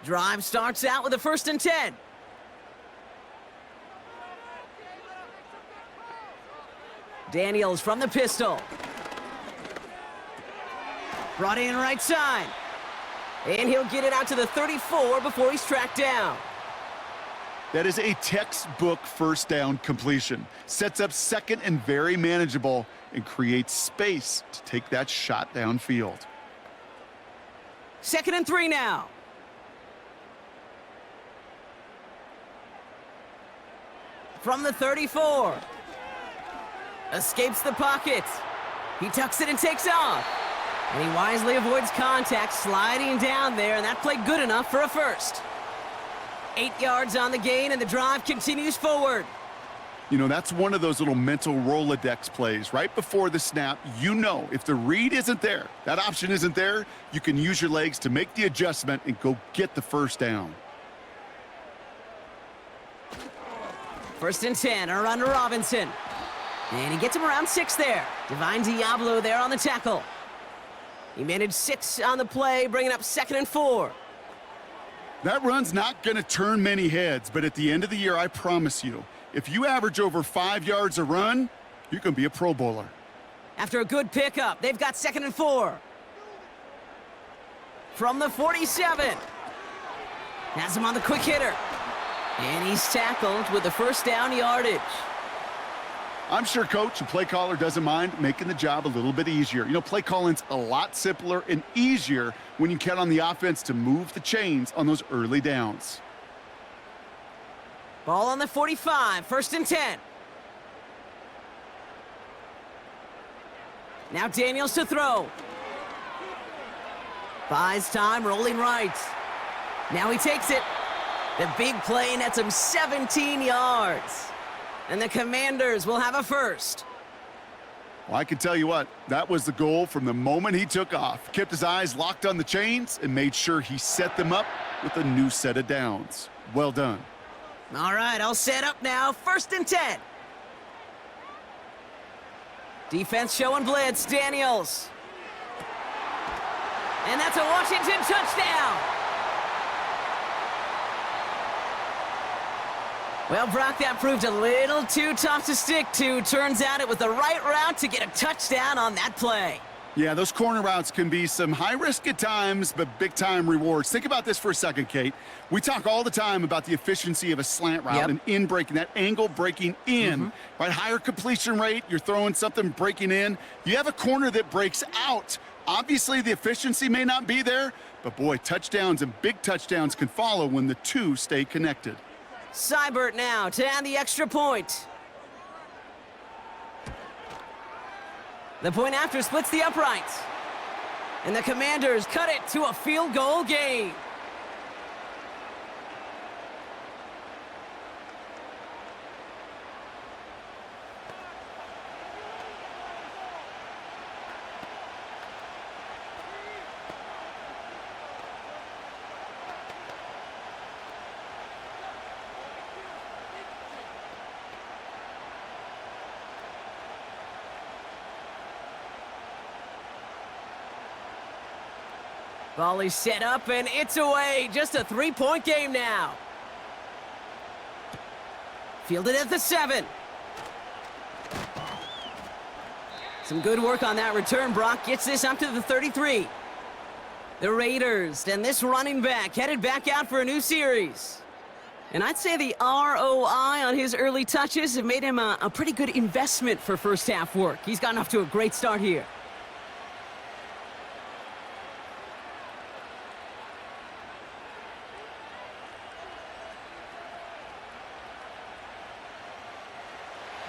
Drive starts out with a 1st and 10. Daniels from the pistol. Brought in right side. And he'll get it out to the 34 before he's tracked down. That is a textbook 1st down completion. Sets up 2nd and very manageable and creates space to take that shot downfield. 2nd and 3 now. From the 34. Escapes the pocket. He tucks it and takes off. And he wisely avoids contact, sliding down there, and that played good enough for a 1st. 8 yards on the gain, and the drive continues forward. You know, that's one of those little mental Rolodex plays. Right before the snap, you know if the read isn't there, that option isn't there, you can use your legs to make the adjustment and go get the 1st down. 1st and 10, a run to Robinson. And he gets him around 6 there. Divine Diablo there on the tackle. He managed 6 on the play, bringing up 2nd and 4. That run's not going to turn many heads, but at the end of the year, I promise you, if you average over 5 yards a run, you can be a Pro Bowler. After a good pickup, they've got 2nd and 4. From the 47. Has him on the quick hitter. And he's tackled with the 1st down yardage. I'm sure coach and play caller doesn't mind making the job a little bit easier. You know, play calling's a lot simpler and easier when you count on the offense to move the chains on those early downs. Ball on the 45, 1st and 10. Now Daniels to throw. Buys time, rolling right. Now he takes it. The big play nets him 17 yards. And the Commanders will have a first. Well, I can tell you what, that was the goal from the moment he took off. Kept his eyes locked on the chains and made sure he set them up with a new set of downs. Well done. All right, all set up now. 1st and 10. Defense showing blitz. Daniels. And that's a Washington touchdown. Well, Brock, that proved a little too tough to stick to. Turns out it was the right route to get a touchdown on that play. Yeah, those corner routes can be some high risk at times, but big-time rewards. Think about this for a second, Kate. We talk all the time about the efficiency of a slant route and in breaking, that angle breaking in, right? Higher completion rate, you're throwing something breaking in. You have a corner that breaks out. Obviously, the efficiency may not be there, but boy, touchdowns and big touchdowns can follow when the two stay connected. Seibert now to add the extra point. The point after splits the uprights. And the Commanders cut it to a field goal game. Volley set up, and it's away. Just a 3-point game now. Fielded at the 7. Some good work on that return. Brock gets this up to the 33. The Raiders and this running back headed back out for a new series. And I'd say the ROI on his early touches have made him a pretty good investment for first half work. He's gotten off to a great start here.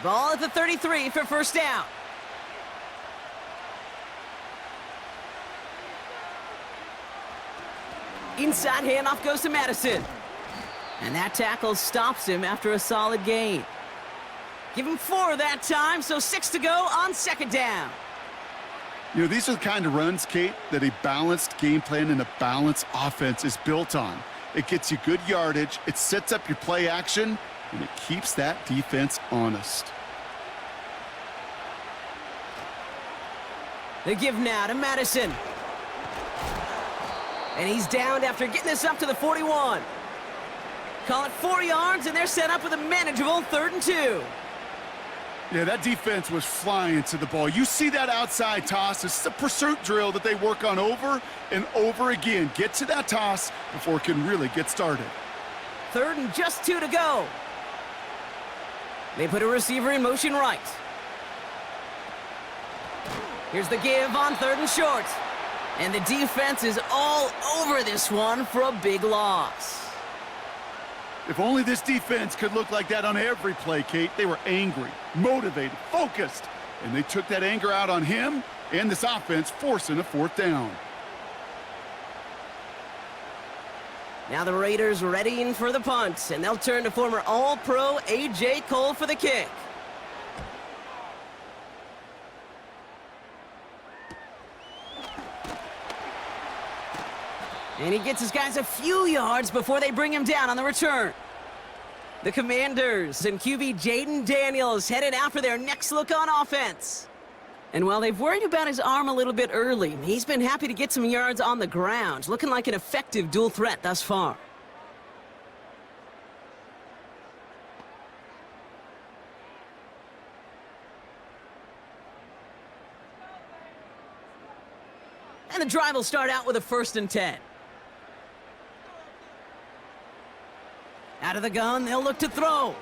Ball at the 33 for first down. Inside handoff goes to Madison. And that tackle stops him after a solid gain. Give him 4 that time, so 6 to go on 2nd down. You know, these are the kind of runs, Kate, that a balanced game plan and a balanced offense is built on. It gets you good yardage, it sets up your play action, and it keeps that defense honest. The give now to Madison. And he's downed after getting this up to the 41. Call it 4 yards, and they're set up with a manageable 3rd and 2. Yeah, that defense was flying to the ball. You see that outside toss. This is a pursuit drill that they work on over and over again. Get to that toss before it can really get started. 3rd and just 2 to go. They put a receiver in motion right. Here's the give on 3rd and short. And the defense is all over this one for a big loss. If only this defense could look like that on every play, Kate. They were angry, motivated, focused, and they took that anger out on him and this offense, forcing a 4th down. Now the Raiders readying for the punt, and they'll turn to former All-Pro A.J. Cole for the kick. And he gets his guys a few yards before they bring him down on the return. The Commanders and QB Jaden Daniels headed out for their next look on offense. And while they've worried about his arm a little bit early, he's been happy to get some yards on the ground, looking like an effective dual threat thus far. And the drive will start out with a 1st and 10. Out of the gun, they'll look to throw.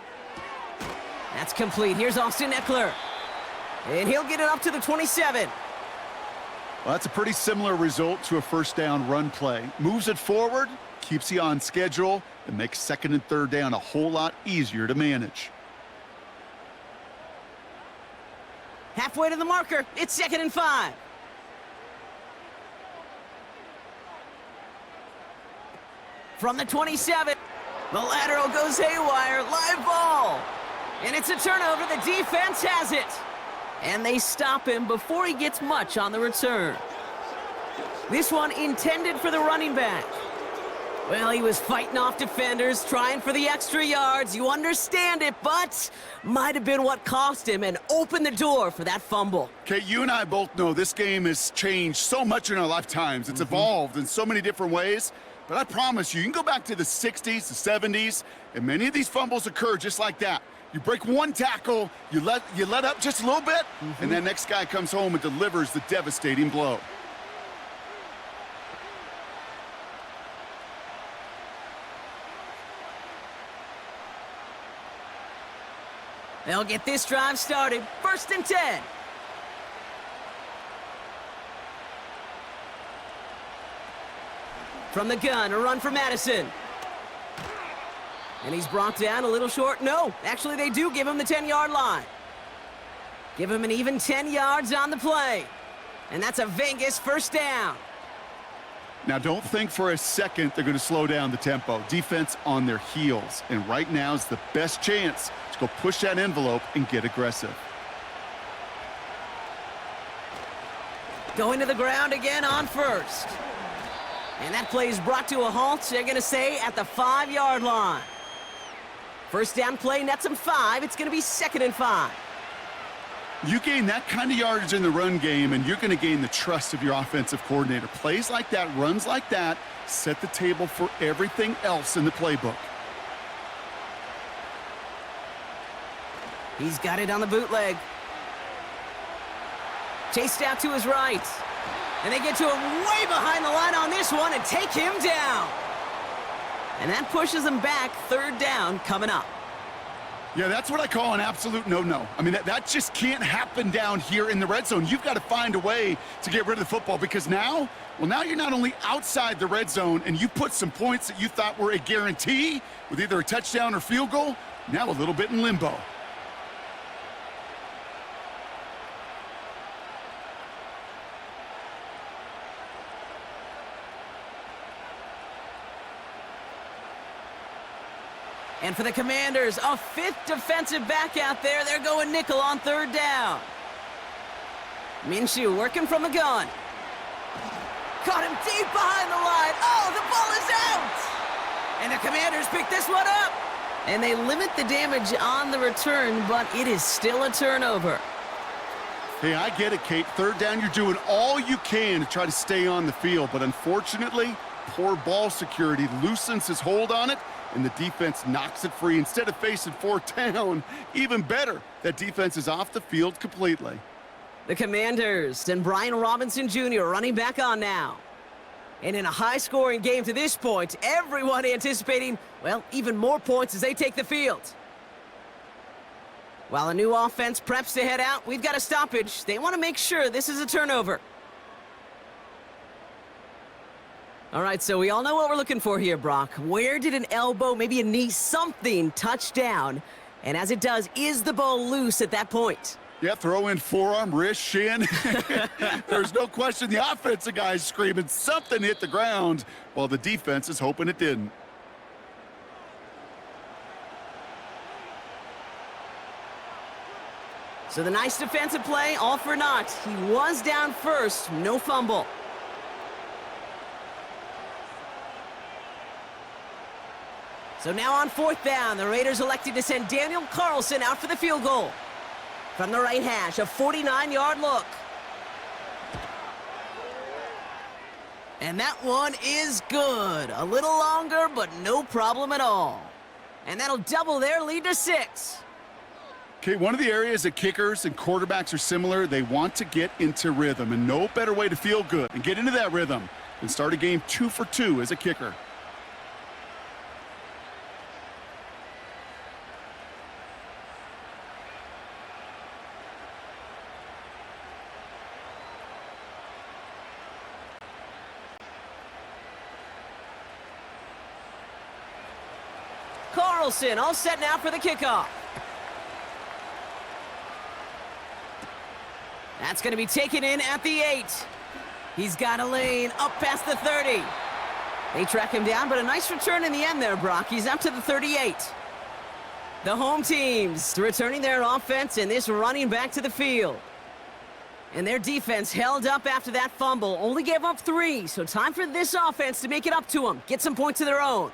That's complete. Here's Austin Eckler. And he'll get it up to the 27. Well, that's a pretty similar result to a 1st down run play. Moves it forward, keeps you on schedule and makes second and third down a whole lot easier to manage. Halfway to the marker, it's 2nd and 5. From the 27, the lateral goes haywire, live ball. And it's a turnover, the defense has it. And they stop him before he gets much on the return. This one intended for the running back. Well, he was fighting off defenders, trying for the extra yards. You understand it, but might have been what cost him and opened the door for that fumble. Okay, you and I both know this game has changed so much in our lifetimes. It's evolved in so many different ways. But I promise you, you can go back to the 60s, the 70s, and many of these fumbles occur just like that. You break one tackle, you let up just a little bit, and that next guy comes home and delivers the devastating blow. They'll get this drive started. 1st and 10. From the gun, a run for Madison. And he's brought down a little short. No, actually they do give him the 10-yard line. Give him an even 10 yards on the play. And that's a Vegas 1st down. Now, don't think for a second they're going to slow down the tempo. Defense on their heels. And right now is the best chance to go push that envelope and get aggressive. Going to the ground again on 1st. And that play is brought to a halt, they're going to say, at the 5-yard line. 1st down play nets them 5. It's going to be 2nd and 5. You gain that kind of yardage in the run game, and you're going to gain the trust of your offensive coordinator. Plays like that, runs like that, set the table for everything else in the playbook. He's got it on the bootleg. Chased out to his right. And they get to him way behind the line on this one and take him down. And that pushes him back. 3rd down coming up. Yeah, that's what I call an absolute no-no. I mean, that just can't happen down here in the red zone. You've got to find a way to get rid of the football because now you're not only outside the red zone and you put some points that you thought were a guarantee with either a touchdown or field goal, now a little bit in limbo. And for the Commanders, a 5th defensive back out there. They're going nickel on 3rd down. Minshew working from the gun. Caught him deep behind the line. Oh, the ball is out! And the Commanders pick this one up. And they limit the damage on the return, but it is still a turnover. Hey, I get it, Kate. 3rd down, you're doing all you can to try to stay on the field. But unfortunately, poor ball security loosens his hold on it, and the defense knocks it free. Instead of facing 4th down, even better, that defense is off the field completely. The Commanders and Brian Robinson Jr. running back on now. And in a high-scoring game to this point, everyone anticipating, well, even more points as they take the field. While a new offense preps to head out, we've got a stoppage. They want to make sure this is a turnover. All right, so we all know what we're looking for here, Brock. Where did an elbow, maybe a knee, something touch down? And as it does, is the ball loose at that point? Yeah, throw in forearm, wrist, shin. There's no question the offensive guy's screaming something hit the ground while the defense is hoping it didn't. So the nice defensive play, all for naught. He was down first, no fumble. So now on 4th down, the Raiders elected to send Daniel Carlson out for the field goal. From the right hash, a 49-yard look. And that one is good. A little longer, but no problem at all. And that'll double their lead to 6. Okay, one of the areas that kickers and quarterbacks are similar, they want to get into rhythm, and no better way to feel good and get into that rhythm than start a game 2 for 2 as a kicker. Burleson, all set now for the kickoff. That's going to be taken in at the 8. He's got a lane up past the 30. They track him down, but a nice return in the end there, Brock. He's up to the 38. The home teams returning their offense and this running back to the field. And their defense held up after that fumble. Only gave up 3, so time for this offense to make it up to them. Get some points of their own.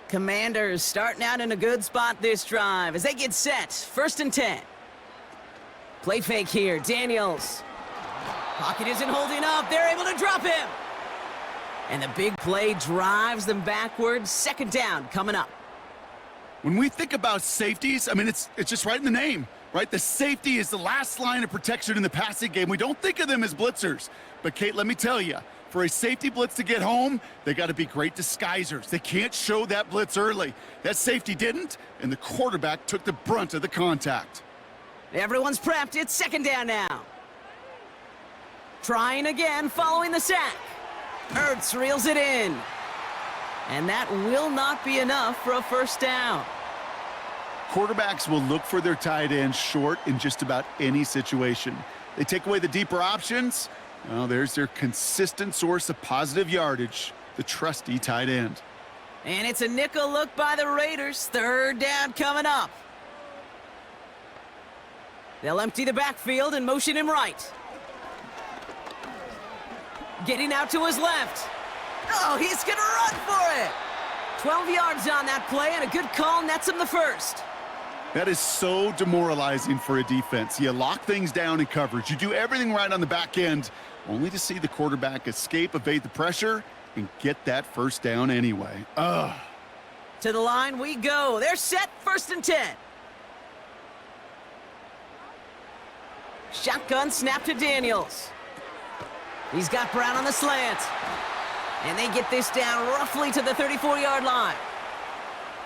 Commanders starting out in a good spot this drive as they get set. 1st and 10. Play fake here. Daniels. Pocket isn't holding up. They're able to drop him. And the big play drives them backwards. 2nd down coming up. When we think about safeties, I mean, it's just right in the name, right? The safety is the last line of protection in the passing game. We don't think of them as blitzers. But, Kate, let me tell you, for a safety blitz to get home, they got to be great disguisers. They can't show that blitz early. That safety didn't, and the quarterback took the brunt of the contact. Everyone's prepped. It's 2nd down now. Trying again following the sack. Ertz reels it in. And that will not be enough for a 1st down. Quarterbacks will look for their tight end short in just about any situation. They take away the deeper options. Well, there's their consistent source of positive yardage, the trusty tight end. And it's a nickel look by the Raiders. 3rd down coming up. They'll empty the backfield and motion him right. Getting out to his left. Oh, he's going to run for it. 12 yards on that play, and a good call nets him the 1st. That is so demoralizing for a defense. You lock things down in coverage. You do everything right on the back end, only to see the quarterback escape, evade the pressure, and get that 1st down anyway. Ugh. To the line we go. They're set. 1st and 10. Shotgun snap to Daniels. He's got Brown on the slant. And they get this down roughly to the 34-yard line.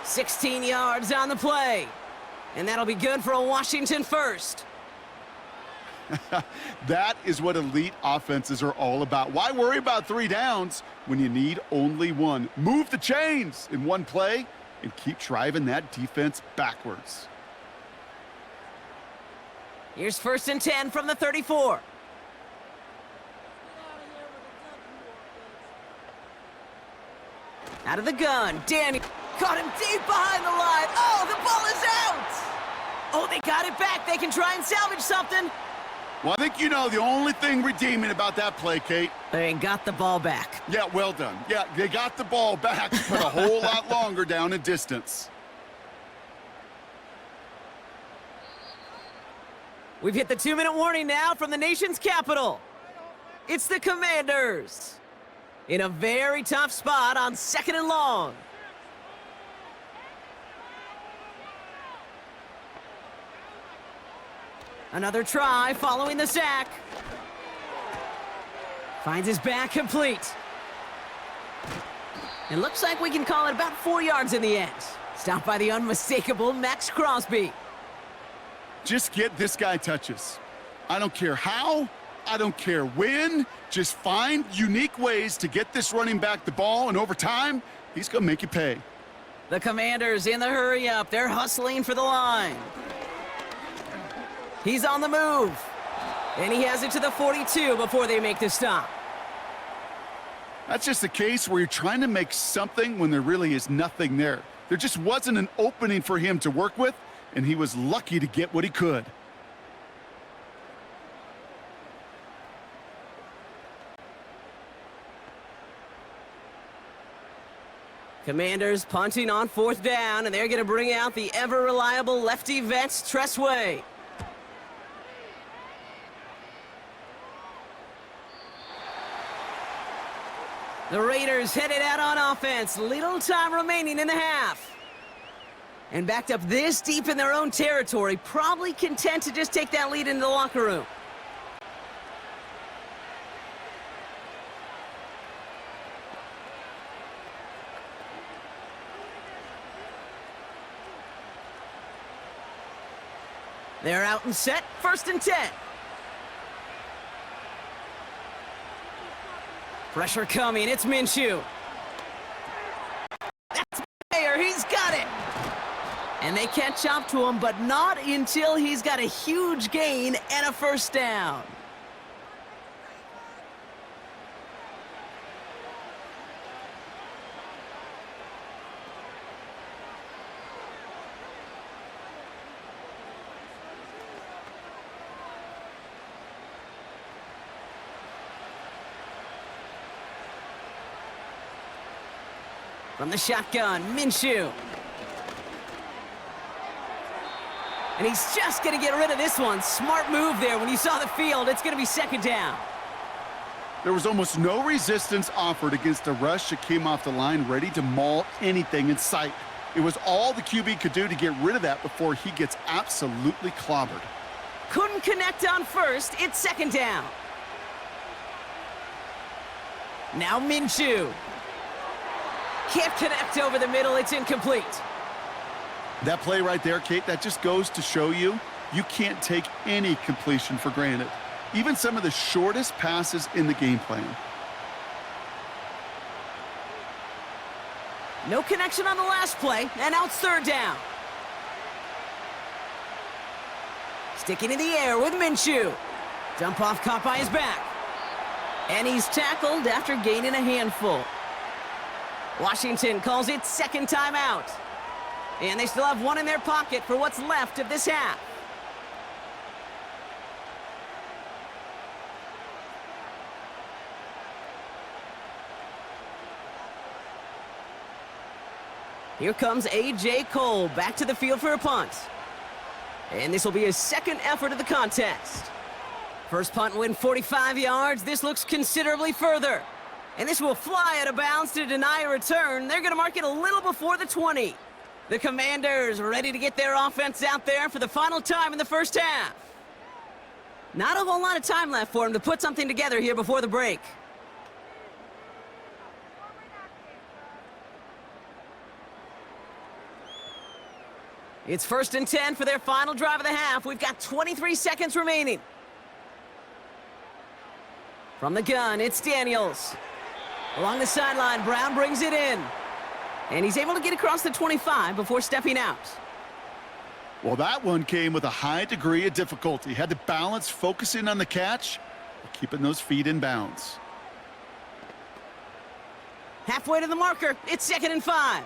16 yards on the play. And that'll be good for a Washington 1st. That is what elite offenses are all about. Why worry about 3 downs when you need only 1? Move the chains in one play and keep driving that defense backwards. Here's 1st and 10 from the 34. Out of the gun, Danny caught him deep behind the line. Oh, the ball is out! Oh, they got it back. They can try and salvage something. Well, I think you know the only thing redeeming about that play, Kate. They got the ball back. Yeah, well done. Yeah, they got the ball back, but a whole lot longer down in distance. We've hit the 2-minute warning now from the nation's capital. It's the Commanders in a very tough spot on 2nd and long. Another try following the sack. Finds his back complete. It looks like we can call it about 4 yards in the end. Stopped by the unmistakable Max Crosby. Just get this guy touches. I don't care how, I don't care when. Just find unique ways to get this running back the ball, and over time, he's going to make you pay. The Commanders in the hurry-up. They're hustling for the line. He's on the move. And he has it to the 42 before they make the stop. That's just a case where you're trying to make something when there really is nothing there. There just wasn't an opening for him to work with, and he was lucky to get what he could. Commanders punting on 4th down, and they're going to bring out the ever-reliable lefty vets, Tressway. The Raiders headed out on offense. Little time remaining in the half. And backed up this deep in their own territory, probably content to just take that lead into the locker room. They're out and set. 1st and 10. Pressure coming, it's Minshew. That's Mayer, he's got it. And they catch up to him, but not until he's got a huge gain and a first down. From the shotgun, Minshew. And he's just going to get rid of this one. Smart move there. When you saw the field, it's going to be second down. There was almost no resistance offered against a rush that came off the line ready to maul anything in sight. It was all the QB could do to get rid of that before he gets absolutely clobbered. Couldn't connect on first. It's second down. Now Minshew. Can't connect over the middle. It's incomplete. That play right there, Kate, that just goes to show you can't take any completion for granted. Even some of the shortest passes in the game plan. No connection on the last play, and now it's third down. Sticking in the air with Minshew. Dump off caught by his back. And he's tackled after gaining a handful. Washington calls it second timeout. And they still have one in their pocket for what's left of this half. Here comes A.J. Cole back to the field for a punt. And this will be his second effort of the contest. First punt win 45 yards. This looks considerably further. And this will fly out of bounds to deny a return. They're going to mark it a little before the 20. The Commanders ready to get their offense out there for the final time in the first half. Not a whole lot of time left for them to put something together here before the break. It's 1st and 10 for their final drive of the half. We've got 23 seconds remaining. From the gun, it's Daniels. Along the sideline, Brown brings it in. And he's able to get across the 25 before stepping out. Well, that one came with a high degree of difficulty. Had to balance focusing on the catch, keeping those feet in bounds. Halfway to the marker, it's 2nd and 5.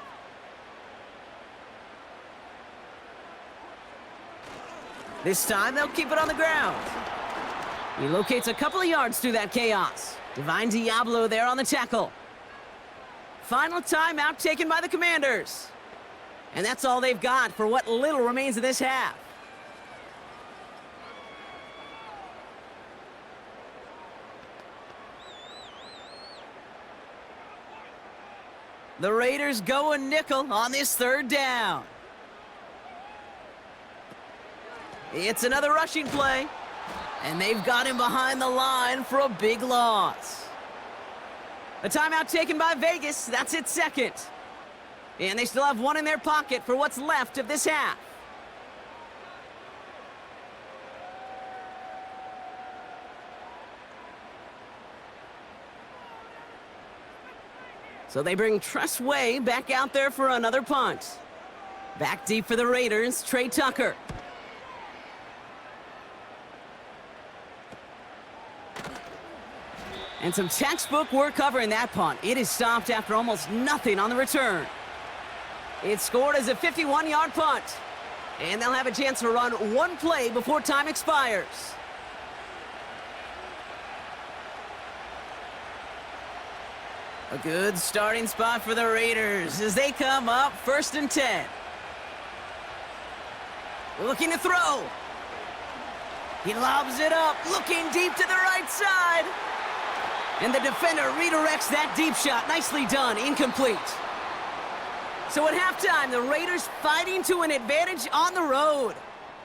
This time, they'll keep it on the ground. He locates a couple of yards through that chaos. Divine Diablo there on the tackle. Final timeout taken by the Commanders. And that's all they've got for what little remains of this half. The Raiders go a nickel on this third down. It's another rushing play. And they've got him behind the line for a big loss. A timeout taken by Vegas. That's its second. And they still have one in their pocket for what's left of this half. So they bring Tress Way back out there for another punt. Back deep for the Raiders, Trey Tucker. And some textbook work covering that punt. It is stopped after almost nothing on the return. It's scored as a 51-yard punt. And they'll have a chance to run one play before time expires. A good starting spot for the Raiders as they come up 1st and 10. Looking to throw. He lobs it up, looking deep to the right side. And the defender redirects that deep shot. Nicely done. Incomplete. So at halftime, the Raiders fighting to an advantage on the road.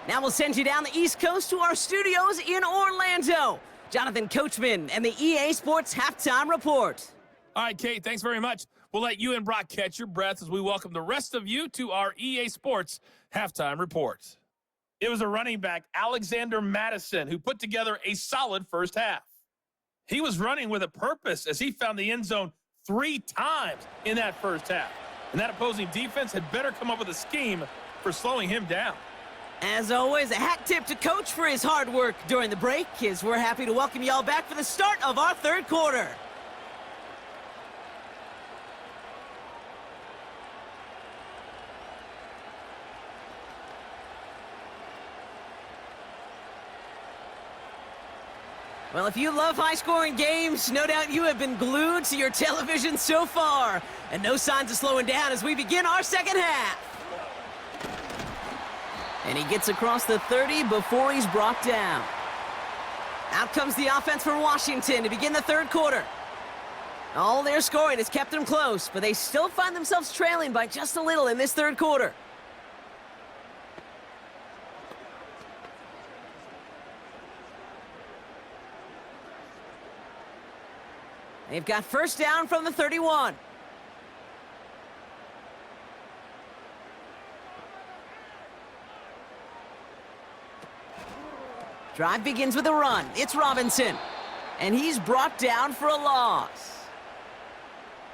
Now we'll send you down the East Coast to our studios in Orlando. Jonathan Coachman and the EA Sports Halftime Report. All right, Kate, thanks very much. We'll let you and Brock catch your breath as we welcome the rest of you to our EA Sports Halftime Report. It was a running back, Alexander Madison, who put together a solid first half. He was running with a purpose as he found the end zone 3 times in that first half. And that opposing defense had better come up with a scheme for slowing him down. As always, a hat tip to Coach for his hard work during the break, as we're happy to welcome y'all back for the start of our third quarter. Well, if you love high-scoring games, no doubt you have been glued to your television so far. And no signs of slowing down as we begin our second half. And he gets across the 30 before he's brought down. Out comes the offense for Washington to begin the third quarter. All their scoring has kept them close, but they still find themselves trailing by just a little in this third quarter. They've got first down from the 31. Drive begins with a run. It's Robinson. And he's brought down for a loss.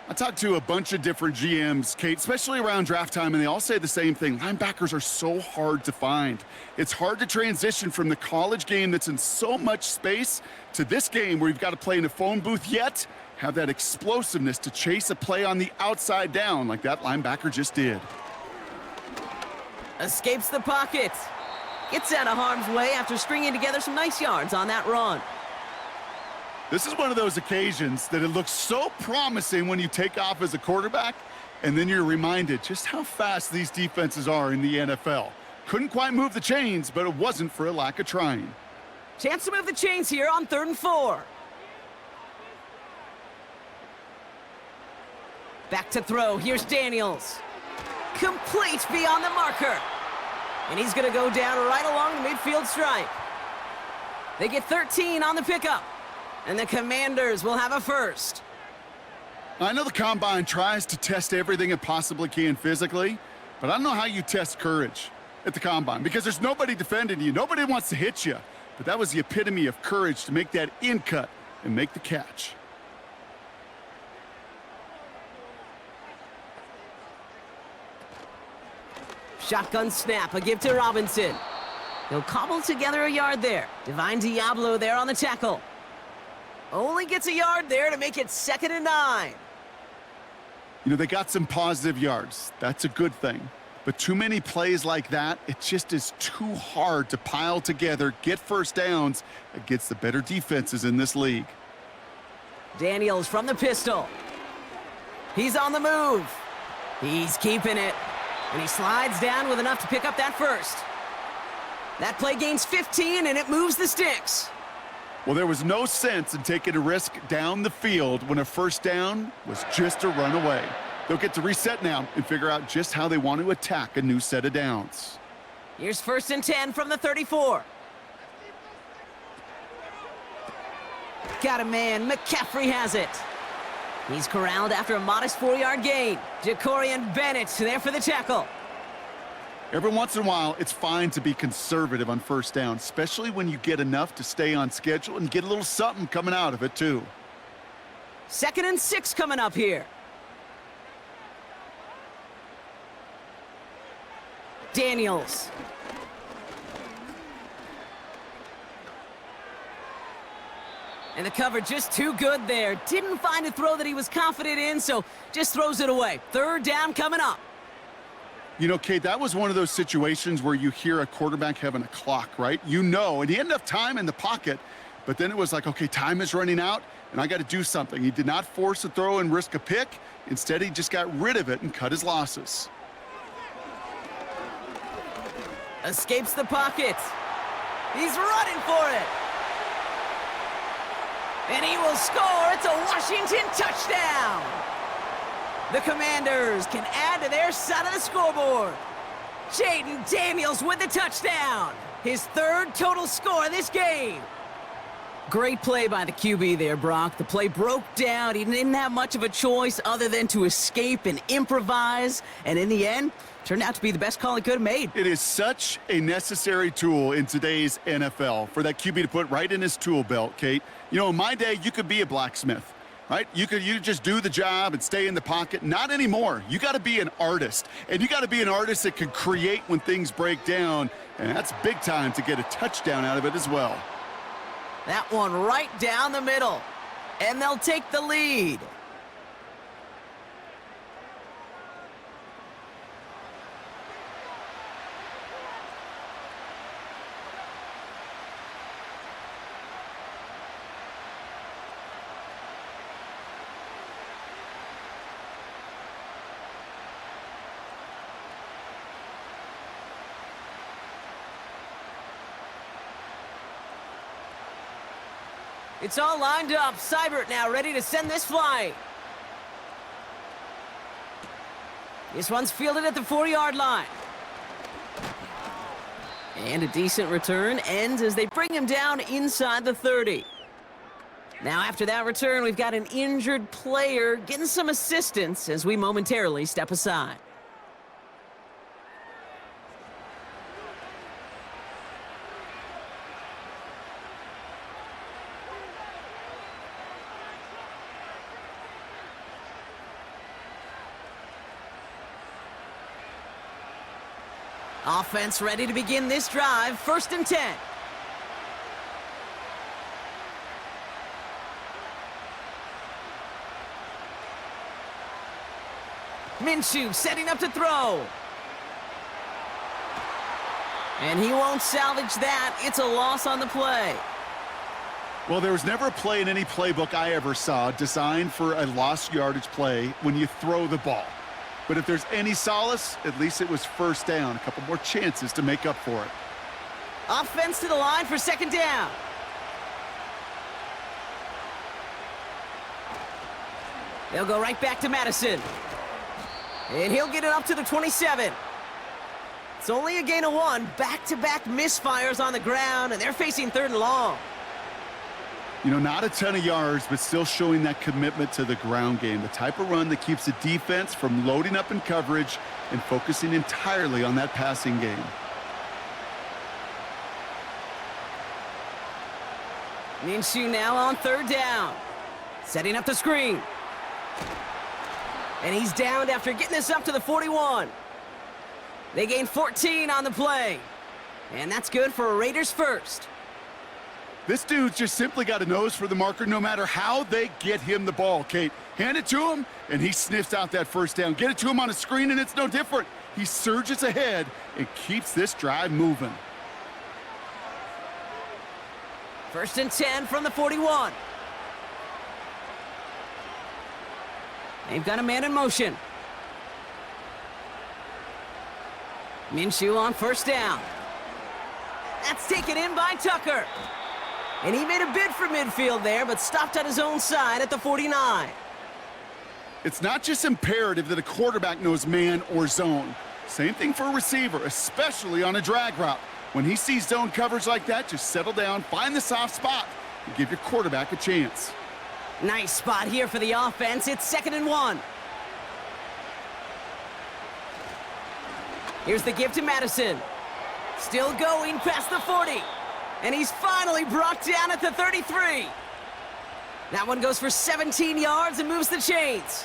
I talked to a bunch of different GMs, Kate, especially around draft time, and they all say the same thing. Linebackers are so hard to find. It's hard to transition from the college game that's in so much space to this game where you've got to play in a phone booth, yet have that explosiveness to chase a play on the outside down like that linebacker just did. Escapes the pocket. Gets out of harm's way after stringing together some nice yards on that run. This is one of those occasions that it looks so promising when you take off as a quarterback, and then you're reminded just how fast these defenses are in the NFL. Couldn't quite move the chains, but it wasn't for a lack of trying. Chance to move the chains here on 3rd and 4. Back to throw. Here's Daniels. Complete beyond the marker. And he's going to go down right along the midfield stripe. They get 13 on the pickup. And the Commanders will have a first. I know the Combine tries to test everything it possibly can physically, but I don't know how you test courage at the Combine because there's nobody defending you. Nobody wants to hit you. But that was the epitome of courage to make that in cut and make the catch. Shotgun snap, a give to Robinson. He'll cobble together a yard there. Divine Diablo there on the tackle. Only gets a yard there to make it 2nd and 9. You know, they got some positive yards. That's a good thing. But too many plays like that, it just is too hard to pile together, get first downs against the better defenses in this league. Daniels from the pistol. He's on the move. He's keeping it. And he slides down with enough to pick up that first. That play gains 15, and it moves the sticks. Well, there was no sense in taking a risk down the field when a first down was just a run away. They'll get to reset now and figure out just how they want to attack a new set of downs. Here's 1st and 10 from the 34. Got a man. McCaffrey has it. He's corralled after a modest 4-yard gain. Jacorian Bennett there for the tackle. Every once in a while, it's fine to be conservative on first down, especially when you get enough to stay on schedule and get a little something coming out of it, too. 2nd and 6 coming up here. Daniels. And the cover just too good there. Didn't find a throw that he was confident in, so just throws it away. 3rd down coming up. You know, Kate, that was one of those situations where you hear a quarterback having a clock, right? You know, and he had enough time in the pocket, but then it was like, okay, time is running out, and I got to do something. He did not force a throw and risk a pick. Instead, he just got rid of it and cut his losses. Escapes the pocket. He's running for it. And he will score. It's a Washington touchdown. The Commanders can add to their side of the scoreboard. Jaden Daniels with the touchdown. His 3rd total score this game. Great play by the QB there, Brock. The play broke down. He didn't have much of a choice other than to escape and improvise. And in the end, turned out to be the best call he could have made. It is such a necessary tool in today's NFL for that QB to put right in his tool belt, Kate. You know, in my day, you could be a blacksmith, right? You just do the job and stay in the pocket. Not anymore. You got to be an artist, and you got to be an artist that can create when things break down, and that's big time to get a touchdown out of it as well. That one right down the middle, and they'll take the lead. It's all lined up. Seibert now ready to send this flying. This one's fielded at the 4-yard line. And a decent return ends as they bring him down inside the 30. Now after that return, we've got an injured player getting some assistance as we momentarily step aside. Offense ready to begin this drive. 1st and 10. Minshew setting up to throw. And he won't salvage that. It's a loss on the play. Well, there was never a play in any playbook I ever saw designed for a lost yardage play when you throw the ball. But if there's any solace, at least it was 1st down. A couple more chances to make up for it. Offense to the line for 2nd down. They'll go right back to Madison. And he'll get it up to the 27. It's only a gain of 1. Back-to-back misfires on the ground, and they're facing 3rd and long. You know, not a ton of yards, but still showing that commitment to the ground game. The type of run that keeps the defense from loading up in coverage and focusing entirely on that passing game. Minshew now on 3rd down. Setting up the screen. And he's downed after getting this up to the 41. They gain 14 on the play. And that's good for a Raiders first. This dude's just simply got a nose for the marker no matter how they get him the ball, Kate. Hand it to him, and he sniffs out that 1st down. Get it to him on a screen, and it's no different. He surges ahead and keeps this drive moving. 1st and 10 from the 41. They've got a man in motion. Minshew on 1st down. That's taken in by Tucker. And he made a bid for midfield there, but stopped on his own side at the 49. It's not just imperative that a quarterback knows man or zone. Same thing for a receiver, especially on a drag route. When he sees zone coverage like that, just settle down, find the soft spot, and give your quarterback a chance. Nice spot here for the offense. It's 2nd and 1. Here's the give to Madison. Still going past the 40. And he's finally brought down at the 33. That one goes for 17 yards and moves the chains.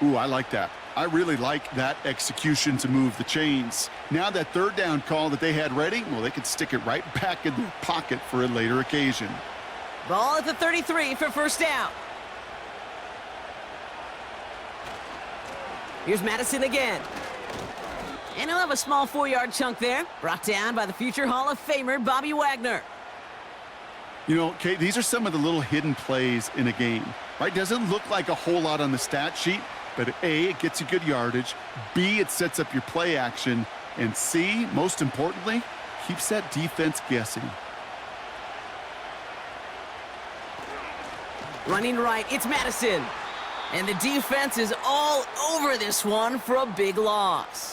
Ooh, I like that. I really like that execution to move the chains. Now that 3rd down call that they had ready, well, they could stick it right back in their pocket for a later occasion. Ball at the 33 for 1st down. Here's Madison again. And he'll have a small 4-yard chunk there, brought down by the future Hall of Famer Bobby Wagner. You know, Kate, these are some of the little hidden plays in a game, right? Doesn't look like a whole lot on the stat sheet, but A, it gets you good yardage, B, it sets up your play action, and C, most importantly, keeps that defense guessing. Running right, it's Madison. And the defense is all over this one for a big loss.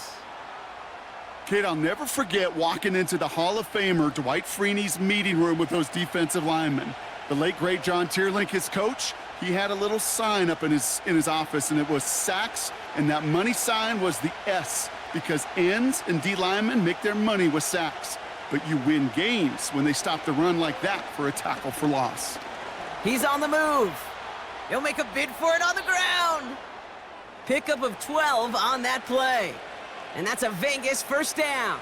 Kate, I'll never forget walking into the Hall of Famer Dwight Freeney's meeting room with those defensive linemen. The late, great John Tierlink, his coach, he had a little sign up in his office, and it was sacks, and that money sign was the S because ends and D linemen make their money with sacks. But you win games when they stop the run like that for a tackle for loss. He's on the move. He'll make a bid for it on the ground. Pickup of 12 on that play. And that's a Vegas first down.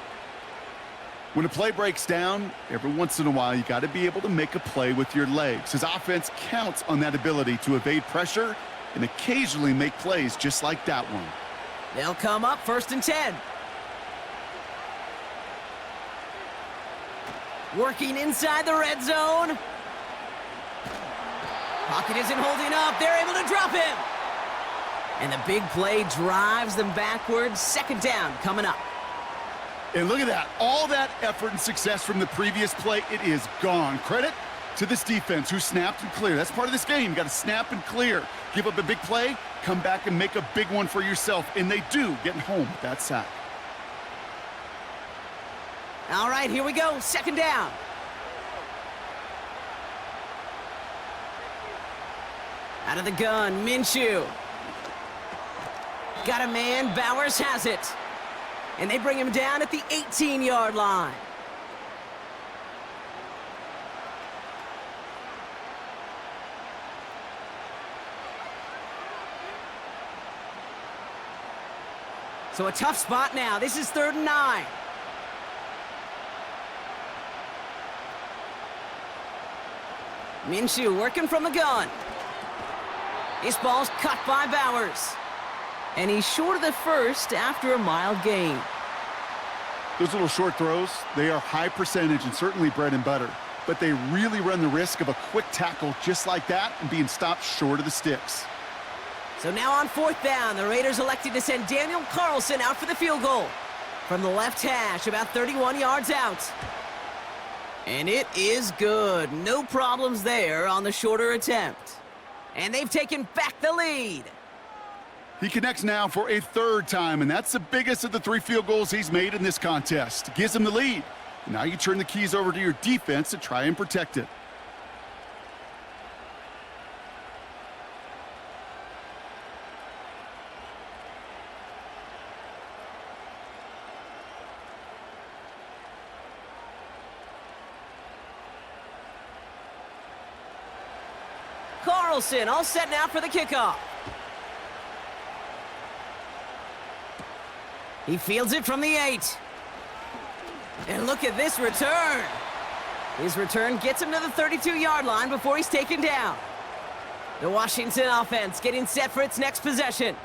When a play breaks down, every once in a while, you got to be able to make a play with your legs. His offense counts on that ability to evade pressure and occasionally make plays just like that one. They'll come up 1st and 10. Working inside the red zone. Pocket isn't holding up. They're able to drop him. And the big play drives them backwards. 2nd down coming up. And look at that. All that effort and success from the previous play, it is gone. Credit to this defense who snapped and cleared. That's part of this game. You got to snap and clear. Give up a big play, come back and make a big one for yourself. And they do, getting home with that sack. All right, here we go. 2nd down. Out of the gun, Minshew. Got a man, Bowers has it. And they bring him down at the 18-yard line. So a tough spot now. This is 3rd and 9. Minshew working from the gun. This ball's cut by Bowers. And he's short of the first after a mild gain. Those little short throws, they are high percentage and certainly bread and butter. But they really run the risk of a quick tackle just like that and being stopped short of the sticks. So now on 4th down, the Raiders elected to send Daniel Carlson out for the field goal. From the left hash, about 31 yards out. And it is good. No problems there on the shorter attempt. And they've taken back the lead. He connects now for a 3rd time, and that's the biggest of the 3 field goals he's made in this contest. Gives him the lead. Now you turn the keys over to your defense to try and protect it. Carlson all set now for the kickoff. He fields it from the 8. And look at this return. His return gets him to the 32-yard line before he's taken down. The Washington offense getting set for its next possession.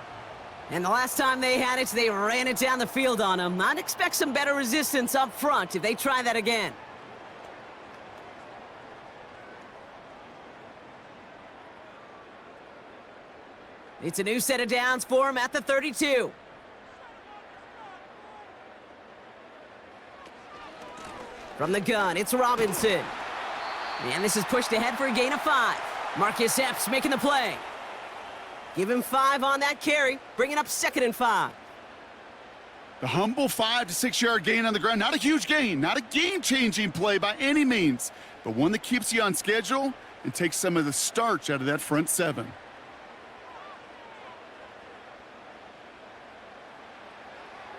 And the last time they had it, they ran it down the field on him. I'd expect some better resistance up front if they try that again. It's a new set of downs for him at the 32. From the gun, it's Robinson. And this is pushed ahead for a gain of 5. Marcus Epps making the play. Give him 5 on that carry, bringing up 2nd and 5. The humble 5 to 6 yard gain on the ground. Not a huge gain, not a game-changing play by any means, but one that keeps you on schedule and takes some of the starch out of that front 7.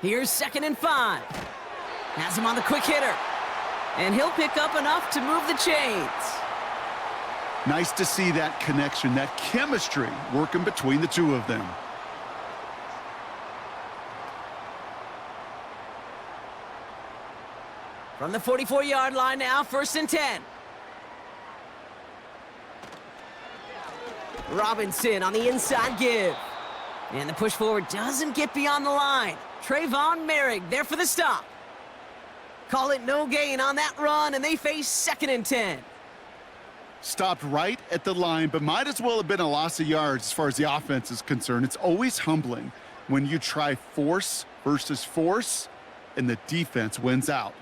Here's 2nd and 5. Has him on the quick hitter. And he'll pick up enough to move the chains. Nice to see that connection, that chemistry working between the 2 of them. From the 44-yard line now, 1st and 10. Robinson on the inside give. And the push forward doesn't get beyond the line. Trayvon Merrick there for the stop. Call it no gain on that run, and they face 2nd and 10. Stopped right at the line, but might as well have been a loss of yards as far as the offense is concerned. It's always humbling when you try force versus force, and the defense wins out.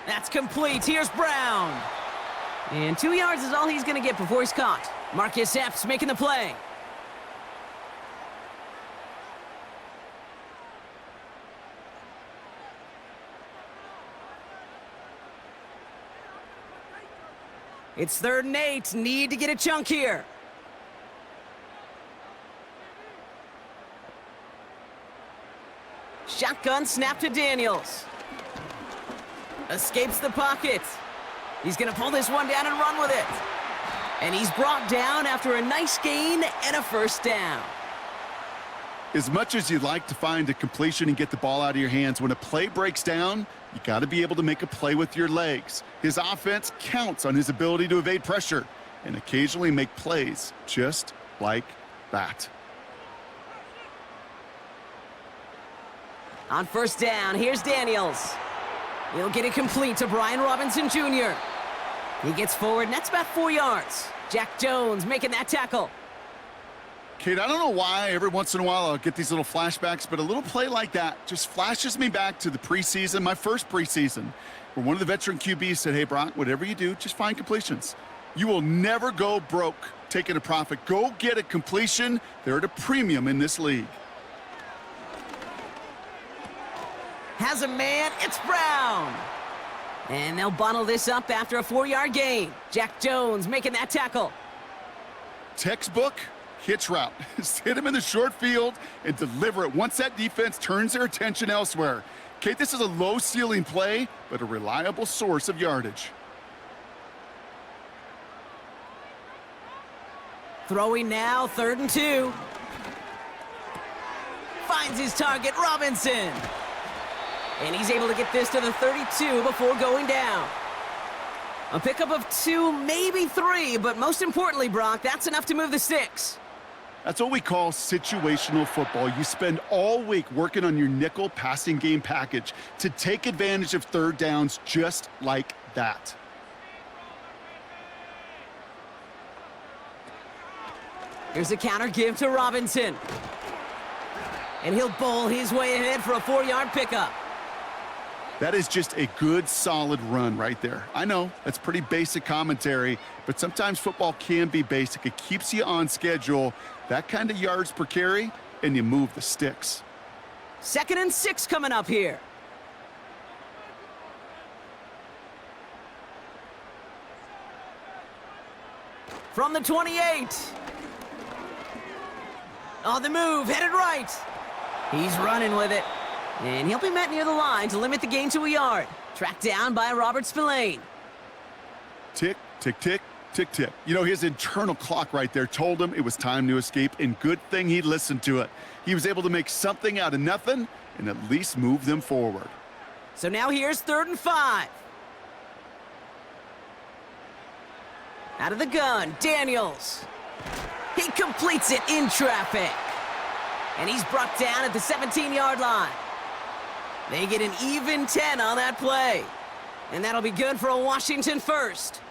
That's complete. Here's Brown. And 2 yards is all he's going to get before he's caught. Marcus Epps making the play. It's 3rd and 8. Need to get a chunk here. Shotgun snap to Daniels. Escapes the pocket. He's going to pull this one down and run with it. And he's brought down after a nice gain and a first down. As much as you'd like to find a completion and get the ball out of your hands, when a play breaks down, you got to be able to make a play with your legs. His offense counts on his ability to evade pressure and occasionally make plays just like that. On first down, here's Daniels. He'll get it complete to Brian Robinson Jr. He gets forward, and that's about 4 yards. Jack Jones making that tackle. Kate, I don't know why every once in a while I'll get these little flashbacks, but a little play like that just flashes me back to the preseason, my first preseason, where one of the veteran QBs said, hey, Brock, whatever you do, just find completions. You will never go broke taking a profit. Go get a completion. They're at a premium in this league. Has a man, it's Brown. And they'll bottle this up after a 4-yard gain. Jack Jones making that tackle. Textbook hitch route. Just hit him in the short field and deliver it once that defense turns their attention elsewhere. Kate, this is a low ceiling play, but a reliable source of yardage. Throwing now, 3rd and 2. Finds his target, Robinson. And he's able to get this to the 32 before going down. A pickup of 2, maybe 3, but most importantly, Brock, that's enough to move the sticks. That's what we call situational football. You spend all week working on your nickel passing game package to take advantage of third downs just like that. Here's a counter give to Robinson. And he'll bowl his way ahead for a 4-yard pickup. That is just a good, solid run right there. I know, that's pretty basic commentary, but sometimes football can be basic. It keeps you on schedule, that kind of yards per carry, and you move the sticks. 2nd and 6 coming up here. From the 28. On the move, headed right. He's running with it. And he'll be met near the line to limit the gain to a yard. Tracked down by Robert Spillane. Tick, tick, tick, tick, tick. You know, his internal clock right there told him it was time to escape, and good thing he listened to it. He was able to make something out of nothing and at least move them forward. So now here's 3rd and 5. Out of the gun, Daniels. He completes it in traffic. And he's brought down at the 17-yard line. They get an even 10 on that play. And that'll be good for a Washington first.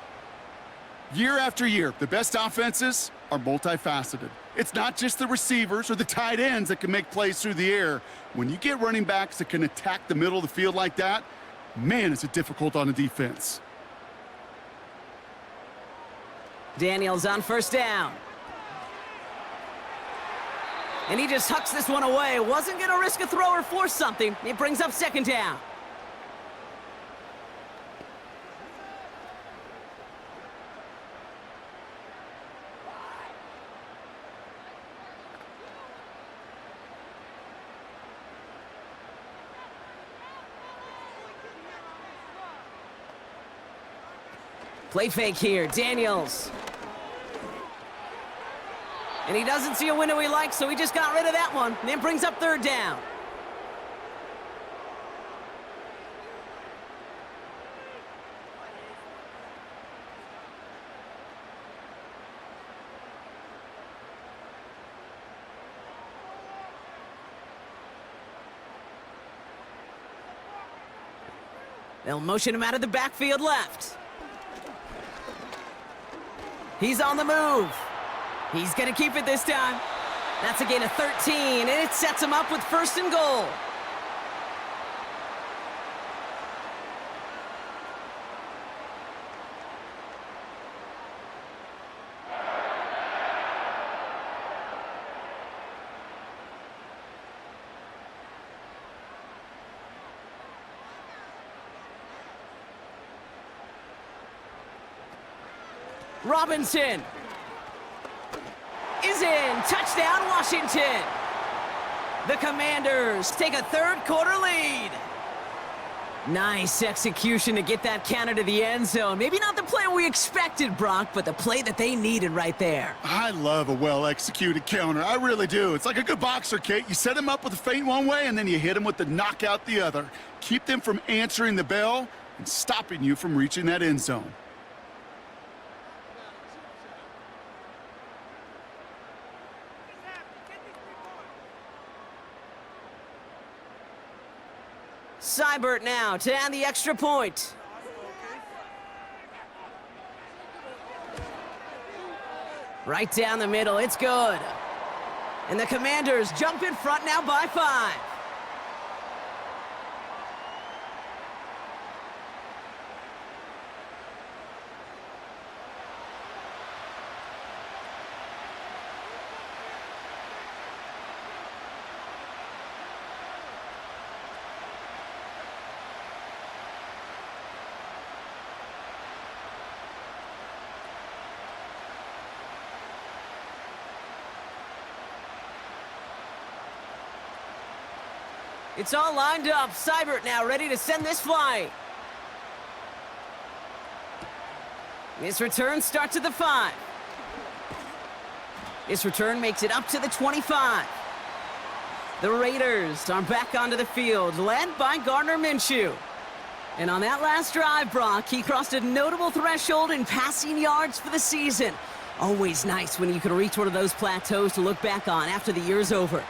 Year after year, the best offenses are multifaceted. It's not just the receivers or the tight ends that can make plays through the air. When you get running backs that can attack the middle of the field like that, man, is it difficult on a defense. Daniels on first down. And he just hucks this one away. Wasn't going to risk a throw or force something. It brings up 2nd down. Play fake here, Daniels. And he doesn't see a window he likes, so he just got rid of that one. And then brings up 3rd down. They'll motion him out of the backfield left. He's on the move. He's going to keep it this time. That's a gain of 13, and it sets him up with 1st and goal. Robinson is in. Touchdown, Washington. The Commanders take a third-quarter lead. Nice execution to get that counter to the end zone. Maybe not the play we expected, Brock, but the play that they needed right there. I love a well-executed counter. I really do. It's like a good boxer, Kate. You set him up with a feint one way, and then you hit him with the knockout the other. Keep them from answering the bell and stopping you from reaching that end zone. Seibert now to add the extra point. Right down the middle, it's good. And the Commanders jump in front now by 5. It's all lined up. Seibert now ready to send this flying. This return starts at the 5. This return makes it up to the 25. The Raiders are back onto the field, led by Gardner Minshew. And on that last drive, Brock, he crossed a notable threshold in passing yards for the season. Always nice when you can reach one of those plateaus to look back on after the year's over.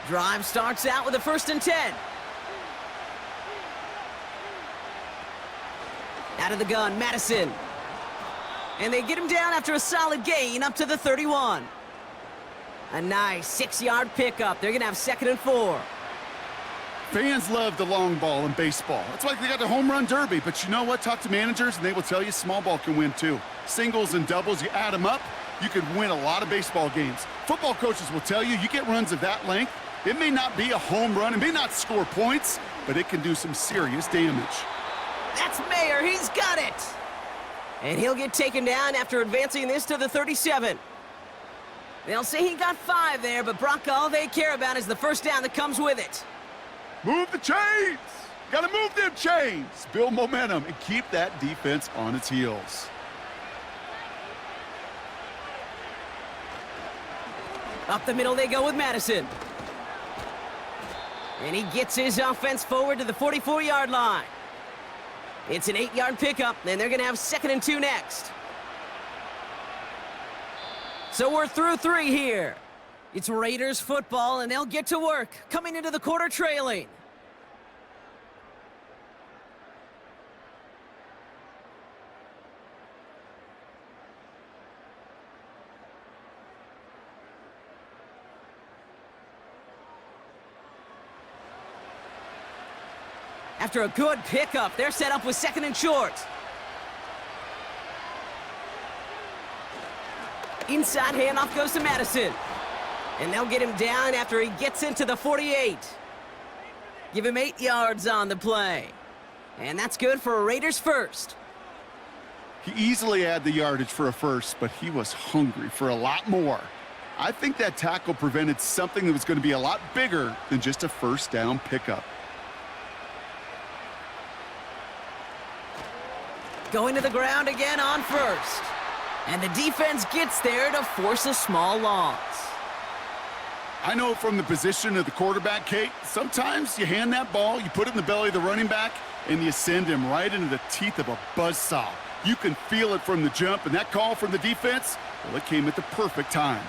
Drive starts out with a 1st and 10. Out of the gun, Madison. And they get him down after a solid gain up to the 31. A nice 6-yard pickup. They're going to have 2nd and 4. Fans love the long ball in baseball. It's like they got the home run derby, but you know what? Talk to managers and they will tell you small ball can win too. Singles and doubles, you add them up, you could win a lot of baseball games. Football coaches will tell you get runs of that length. It may not be a home run, it may not score points, but it can do some serious damage. That's Mayer, he's got it! And he'll get taken down after advancing this to the 37. They'll say he got 5 there, but Brock, all they care about is the first down that comes with it. Move the chains! Gotta move them chains! Build momentum and keep that defense on its heels. Up the middle they go with Madison. And he gets his offense forward to the 44-yard line. It's an 8-yard pickup, and they're going to have 2nd and 2 next. So we're through 3 here. It's Raiders football, and they'll get to work, coming into the quarter trailing. After a good pickup, they're set up with 2nd and short. Inside handoff goes to Madison. And they'll get him down after he gets into the 48. Give him 8 yards on the play. And that's good for a Raiders first. He easily had the yardage for a first, but he was hungry for a lot more. I think that tackle prevented something that was going to be a lot bigger than just a first down pickup. Going to the ground again on 1st. And the defense gets there to force a small loss. I know from the position of the quarterback, Kate, sometimes you hand that ball, you put it in the belly of the running back, and you send him right into the teeth of a buzzsaw. You can feel it from the jump, and that call from the defense, well, it came at the perfect time.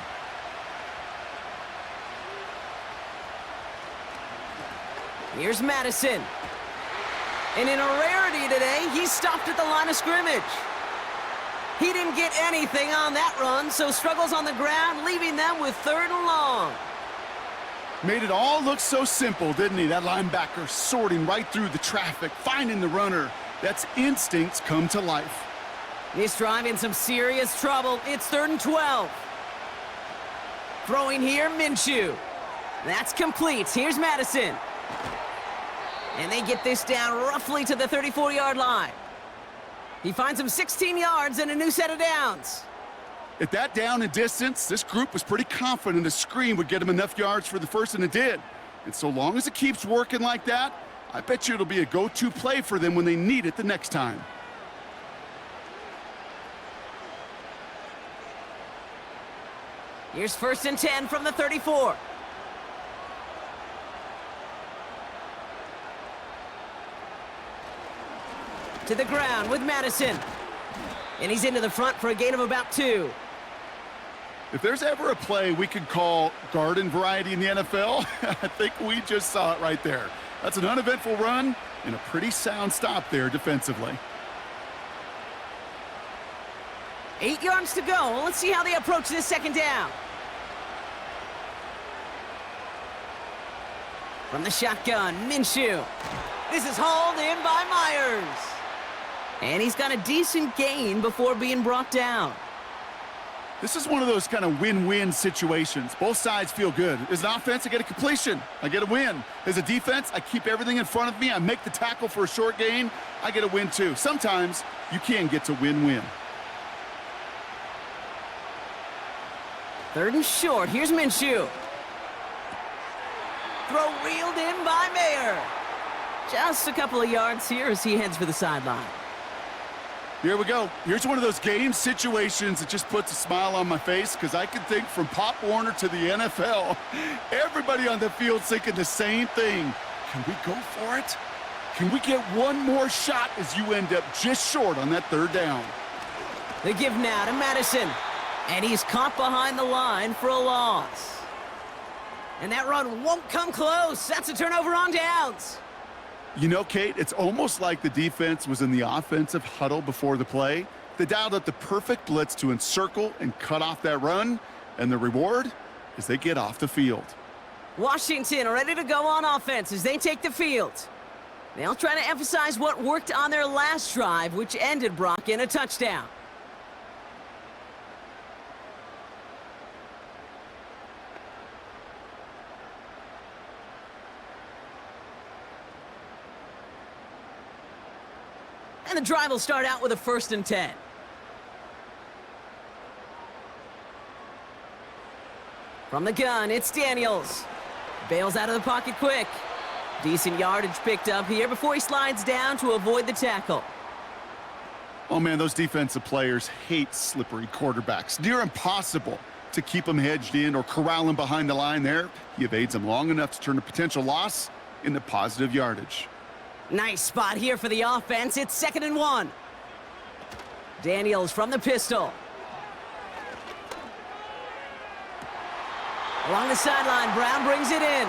Here's Madison. And in a rarity today, he stopped at the line of scrimmage. He didn't get anything on that run, so struggles on the ground, leaving them with 3rd and long. Made it all look so simple, didn't he? That linebacker sorting right through the traffic, finding the runner. That's instincts come to life. This drive in some serious trouble. It's 3rd and 12. Throwing here, Minshew. That's complete. Here's Madison. And they get this down roughly to the 34-yard line. He finds him 16 yards and a new set of downs. At that down and distance, this group was pretty confident a screen would get him enough yards for the first, and it did. And so long as it keeps working like that, I bet you it'll be a go-to play for them when they need it the next time. Here's 1st and 10 from the 34. To the ground with Madison. And he's into the front for a gain of about 2. If there's ever a play we could call garden variety in the NFL, I think we just saw it right there. That's an uneventful run and a pretty sound stop there defensively. 8 yards to go. Let's see how they approach this 2nd down. From the shotgun, Minshew. This is hauled in by Myers. And he's got a decent gain before being brought down. This is one of those kind of win-win situations. Both sides feel good. As an offense, I get a completion. I get a win. As a defense, I keep everything in front of me. I make the tackle for a short gain. I get a win too. Sometimes you can get to win-win. 3rd and short. Here's Minshew. Throw reeled in by Mayer. Just a couple of yards here as he heads for the sideline. Here we go. Here's one of those game situations that just puts a smile on my face because I can think from Pop Warner to the NFL. Everybody on the field's thinking the same thing. Can we go for it? Can we get one more shot as you end up just short on that 3rd down? They give now to Madison. And he's caught behind the line for a loss. And that run won't come close. That's a turnover on downs. You know, Kate, it's almost like the defense was in the offensive huddle before the play. They dialed up the perfect blitz to encircle and cut off that run. And the reward is they get off the field. Washington ready to go on offense as they take the field. They'll try to emphasize what worked on their last drive, which ended, Brock, in a touchdown. And the drive will start out with a 1st and 10. From the gun, it's Daniels. Bails out of the pocket quick. Decent yardage picked up here before he slides down to avoid the tackle. Oh, man, those defensive players hate slippery quarterbacks. Near impossible to keep them hedged in or corral them behind the line there. He evades them long enough to turn a potential loss into positive yardage. Nice spot here for the offense. It's 2nd and 1. Daniels from the pistol. Along the sideline, Brown brings it in.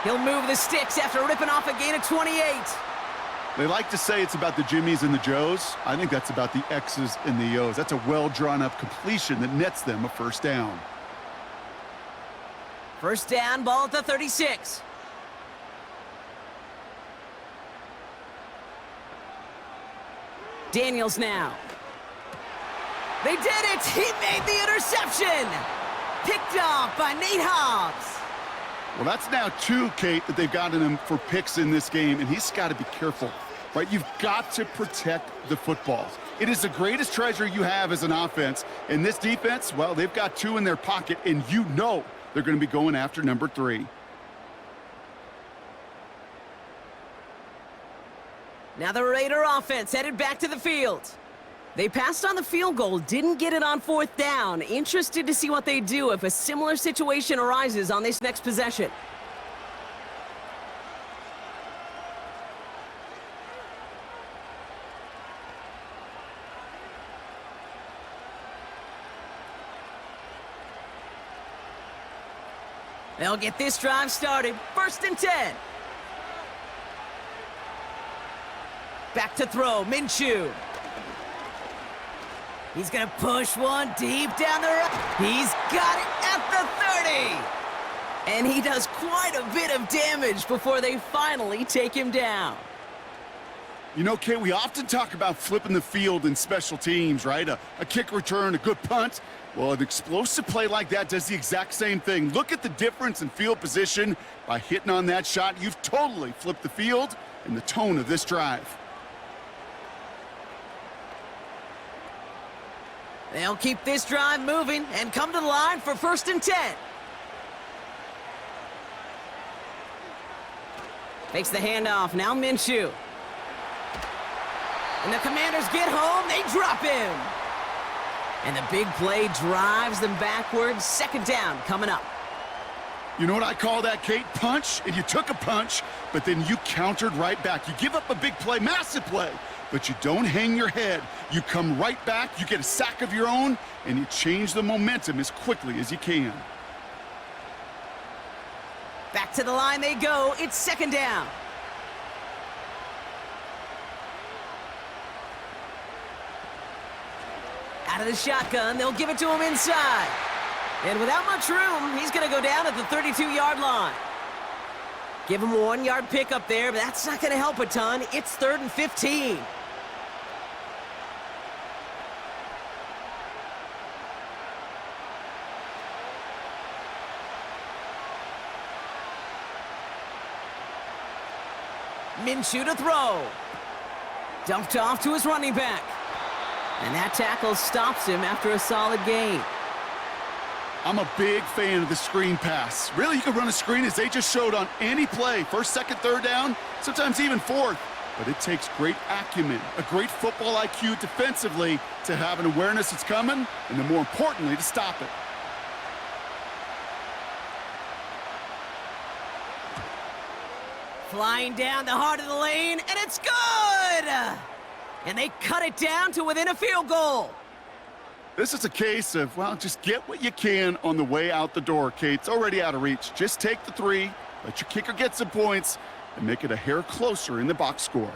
He'll move the sticks after ripping off a gain of 28. They like to say it's about the Jimmies and the Joes. I think that's about the X's and the O's. That's a well-drawn-up completion that nets them a 1st down. 1st down, ball at the 36. Daniels now. They did it! He made the interception! Picked off by Nate Hobbs. Well, that's now 2, Kate, that they've gotten him for picks in this game, and he's got to be careful, right? You've got to protect the football. It is the greatest treasure you have as an offense. And this defense, well, they've got 2 in their pocket, and you know they're going to be going after number 3. Now the Raider offense headed back to the field. They passed on the field goal, didn't get it on 4th down. Interested to see what they do if a similar situation arises on this next possession. They'll get this drive started. 1st and 10. Back to throw, Minshew. He's gonna push one deep down the road. He's got it at the 30. And he does quite a bit of damage before they finally take him down. You know, Kate, we often talk about flipping the field in special teams, right? A kick return, a good punt. Well, an explosive play like that does the exact same thing. Look at the difference in field position. By hitting on that shot, you've totally flipped the field and the tone of this drive. They'll keep this drive moving and come to the line for 1st and 10. Takes the handoff, now Minshew. And the Commanders get home, they drop him. And the big play drives them backwards. 2nd down coming up. You know what I call that, Kate? Punch, and you took a punch, but then you countered right back. You give up a big play, massive play, but you don't hang your head. You come right back, you get a sack of your own, and you change the momentum as quickly as you can. Back to the line they go. It's 2nd down. Out of the shotgun, they'll give it to him inside. And without much room, he's going to go down at the 32-yard line. Give him a 1-yard pickup there, but that's not going to help a ton. It's 3rd and 15. Minshew to throw. Dumped off to his running back. And that tackle stops him after a solid gain. I'm a big fan of the screen pass. Really, you can run a screen as they just showed on any play. 1st, 2nd, 3rd down, sometimes even 4th. But it takes great acumen, a great football IQ defensively to have an awareness it's coming, and then more importantly, to stop it. Flying down the heart of the lane, and it's good! And they cut it down to within a field goal. This is a case of, well, just get what you can on the way out the door, Kate. It's already out of reach. Just take the 3, let your kicker get some points, and make it a hair closer in the box score.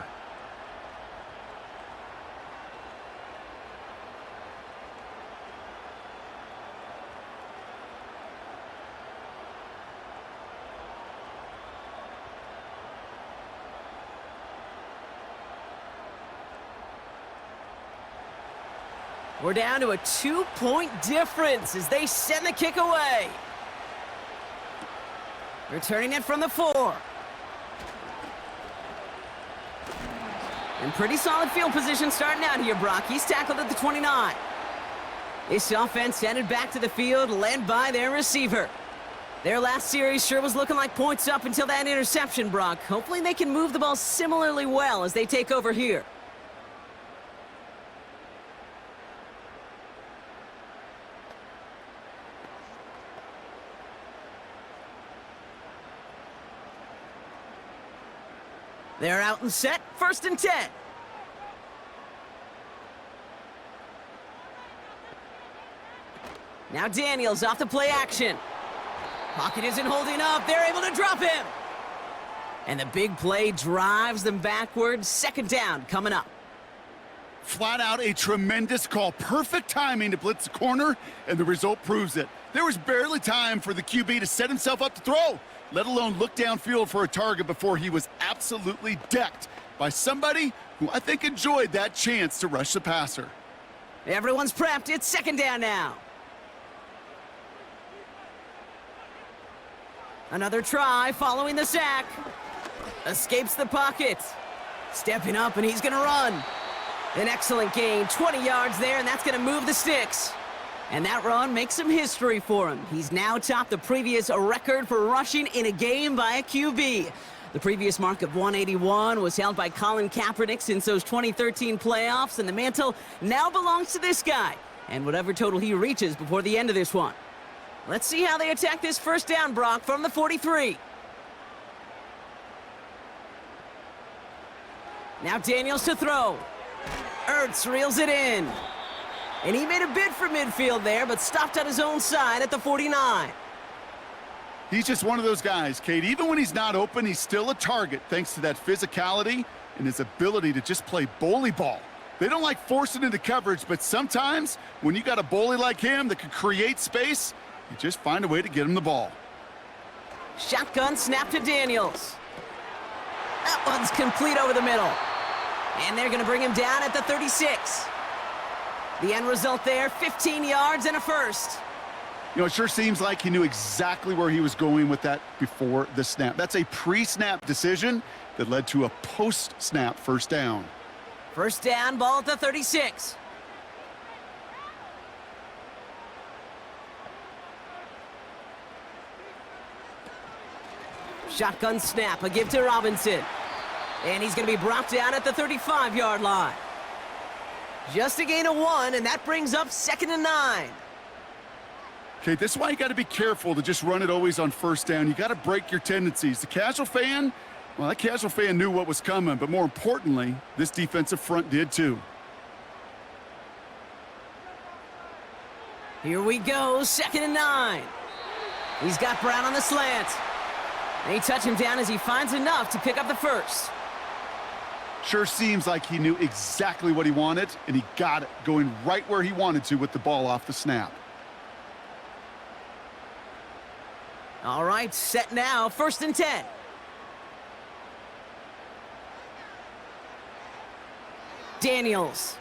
We're down to a 2-point difference as they send the kick away. Returning it from the 4. In pretty solid field position starting out here, Brock. He's tackled at the 29. This offense headed back to the field, led by their receiver. Their last series sure was looking like points up until that interception, Brock. Hopefully they can move the ball similarly well as they take over here. They're out and set, 1st and 10. Now Daniels off the play action. Pocket isn't holding up, they're able to drop him. And the big play drives them backwards. 2nd down coming up. Flat out a tremendous call. Perfect timing to blitz the corner, and the result proves it. There was barely time for the QB to set himself up to throw, let alone look downfield for a target before he was absolutely decked by somebody who I think enjoyed that chance to rush the passer. Everyone's prepped. It's 2nd down now. Another try following the sack. Escapes the pocket. Stepping up, and he's going to run. An excellent gain, 20 yards there, and that's going to move the sticks. And that run makes some history for him. He's now topped the previous record for rushing in a game by a QB. The previous mark of 181 was held by Colin Kaepernick since those 2013 playoffs, and the mantle now belongs to this guy, and whatever total he reaches before the end of this one. Let's see how they attack this 1st down, Brock, from the 43. Now Daniels to throw. Ertz reels it in. And he made a bid for midfield there, but stopped on his own side at the 49. He's just one of those guys, Kate. Even when he's not open, he's still a target thanks to that physicality and his ability to just play bully ball. They don't like forcing into coverage, but sometimes when you got a bully like him that can create space, you just find a way to get him the ball. Shotgun snap to Daniels. That one's complete over the middle. And they're going to bring him down at the 36. The end result there, 15 yards and a 1st. You know, it sure seems like he knew exactly where he was going with that before the snap. That's a pre-snap decision that led to a post-snap 1st down. 1st down, ball at the 36. Shotgun snap, a give to Robinson. And he's going to be brought down at the 35-yard line. Just a gain of 1, and that brings up 2nd and 9. Okay, this is why you got to be careful to just run it always on first down. You got to break your tendencies. The casual fan, well, that casual fan knew what was coming, but more importantly, this defensive front did too. Here we go, 2nd and 9. He's got Brown on the slant. And he touched him down as he finds enough to pick up the first. Sure seems like he knew exactly what he wanted, and he got it, going right where he wanted to with the ball off the snap. All right, set now, 1st and 10. Daniels.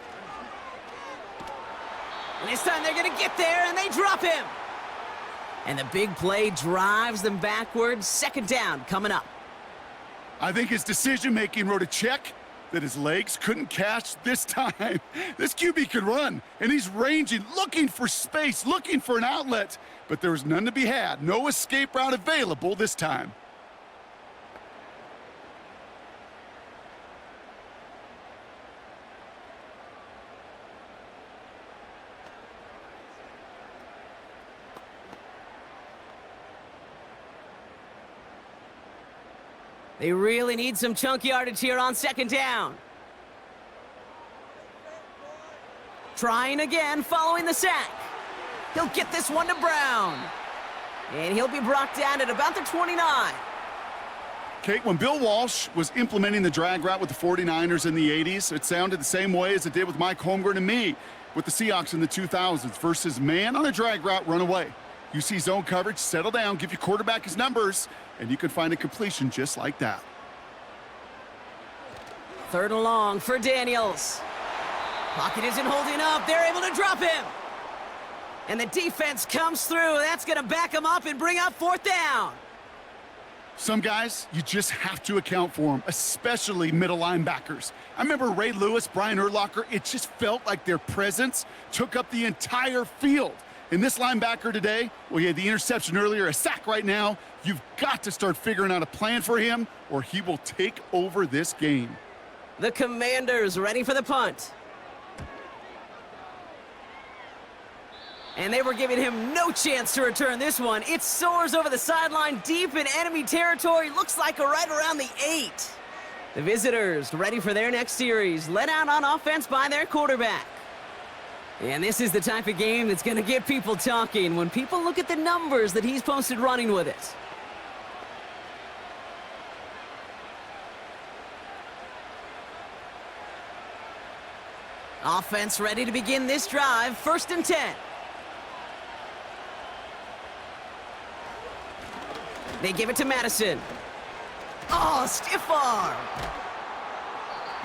And this time they're going to get there, and they drop him. And the big play drives them backwards. 2nd down coming up. I think his decision-making wrote a check that his legs couldn't catch this time. This QB could run, and he's ranging, looking for space, looking for an outlet. But there was none to be had. No escape route available this time. They really need some chunk yardage here on 2nd down. Trying again following the sack. He'll get this one to Brown. And he'll be brought down at about the 29. Kate, when Bill Walsh was implementing the drag route with the 49ers in the 80s, it sounded the same way as it did with Mike Holmgren and me with the Seahawks in the 2000s versus man on a drag route, run away. You see zone coverage, settle down, give your quarterback his numbers, and you can find a completion just like that. 3rd and long for Daniels. Pocket isn't holding up. They're able to drop him. And the defense comes through. That's going to back him up and bring up 4th down. Some guys, you just have to account for them, especially middle linebackers. I remember Ray Lewis, Brian Urlacher, it just felt like their presence took up the entire field. And this linebacker today, well, he had the interception earlier, a sack right now. You've got to start figuring out a plan for him, or he will take over this game. The Commanders ready for the punt. And they were giving him no chance to return this one. It soars over the sideline deep in enemy territory. Looks like right around the 8. The visitors ready for their next series, led out on offense by their quarterback. And this is the type of game that's going to get people talking when people look at the numbers that he's posted running with it. Offense ready to begin this drive, 1st and 10. They give it to Madison. Oh, stiff arm.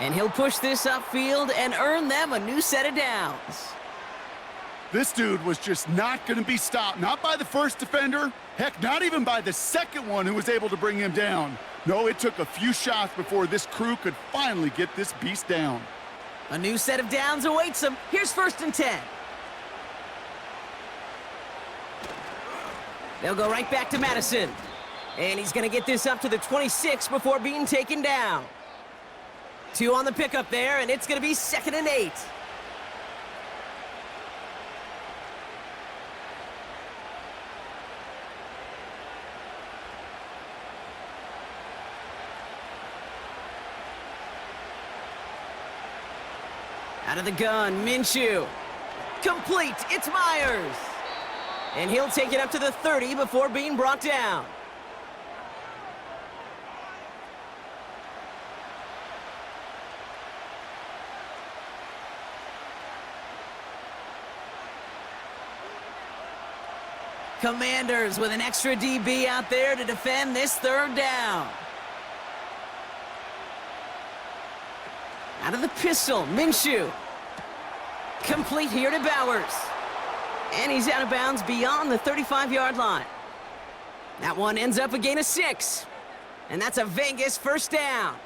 And he'll push this upfield and earn them a new set of downs. This dude was just not going to be stopped, not by the first defender, heck, not even by the second one who was able to bring him down. No, it took a few shots before this crew could finally get this beast down. A new set of downs awaits him. Here's 1st and 10. They'll go right back to Madison. And he's going to get this up to the 26 before being taken down. 2 on the pickup there, and it's going to be 2nd and 8. Out of the gun, Minshew. Complete, it's Myers. And he'll take it up to the 30 before being brought down. Commanders with an extra DB out there to defend this 3rd down. Out of the pistol, Minshew. Complete here to Bowers. And he's out of bounds beyond the 35-yard line. That one ends up a gain of 6. And that's a Vegas 1st down.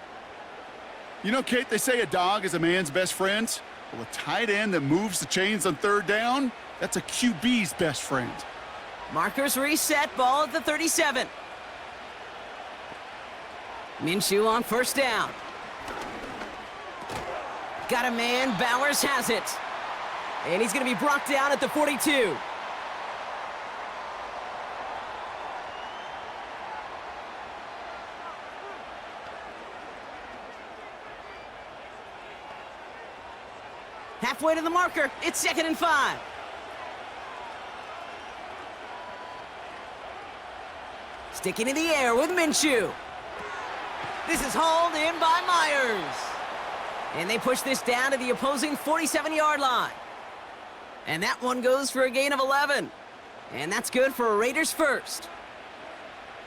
You know, Kate, they say a dog is a man's best friend. Well, a tight end that moves the chains on 3rd down, that's a QB's best friend. Markers reset, ball at the 37. Minshew on first down. Got a man, Bowers has it. And he's going to be brought down at the 42. Halfway to the marker, it's 2nd and 5. Sticking in the air with Minshew. This is hauled in by Myers. And they push this down to the opposing 47-yard line. And that one goes for a gain of 11. And that's good for a Raiders first.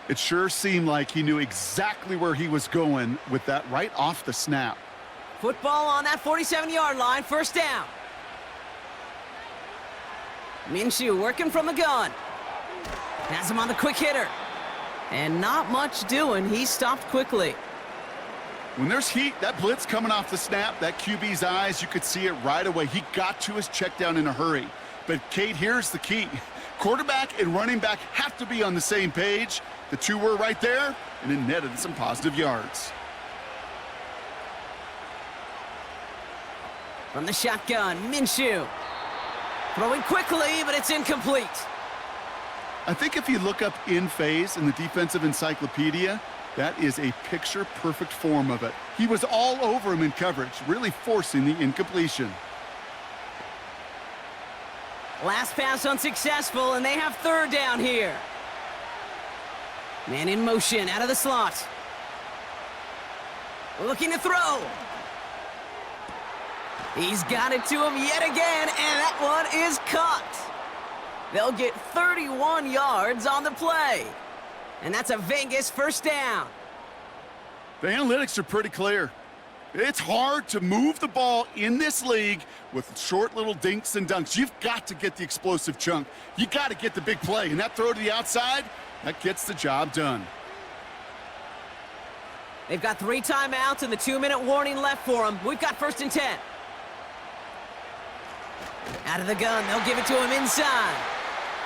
It sure seemed like he knew exactly where he was going with that right off the snap. Football on that 47-yard line, first down. Minshew working from the gun. Has him on the quick hitter. And not much doing. He stopped quickly. When there's heat, that blitz coming off the snap, that QB's eyes, you could see it right away. He got to his check down in a hurry. But, Kate, here's the key. Quarterback and running back have to be on the same page. The two were right there, and it netted some positive yards. From the shotgun, Minshew. Throwing quickly, but it's incomplete. I think if you look up in phase in the defensive encyclopedia, that is a picture-perfect form of it. He was all over him in coverage, really forcing the incompletion. Last pass unsuccessful, and they have third down here. Man in motion, out of the slot. Looking to throw. He's got it to him yet again, and that one is caught. They'll get 31 yards on the play. And that's a Vegas first down. The analytics are pretty clear. It's hard to move the ball in this league with short little dinks and dunks. You've got to get the explosive chunk. You got to get the big play. And that throw to the outside, that gets the job done. They've got 3 timeouts and the 2-minute warning left for them. We've got 1st and 10. Out of the gun, they'll give it to him inside.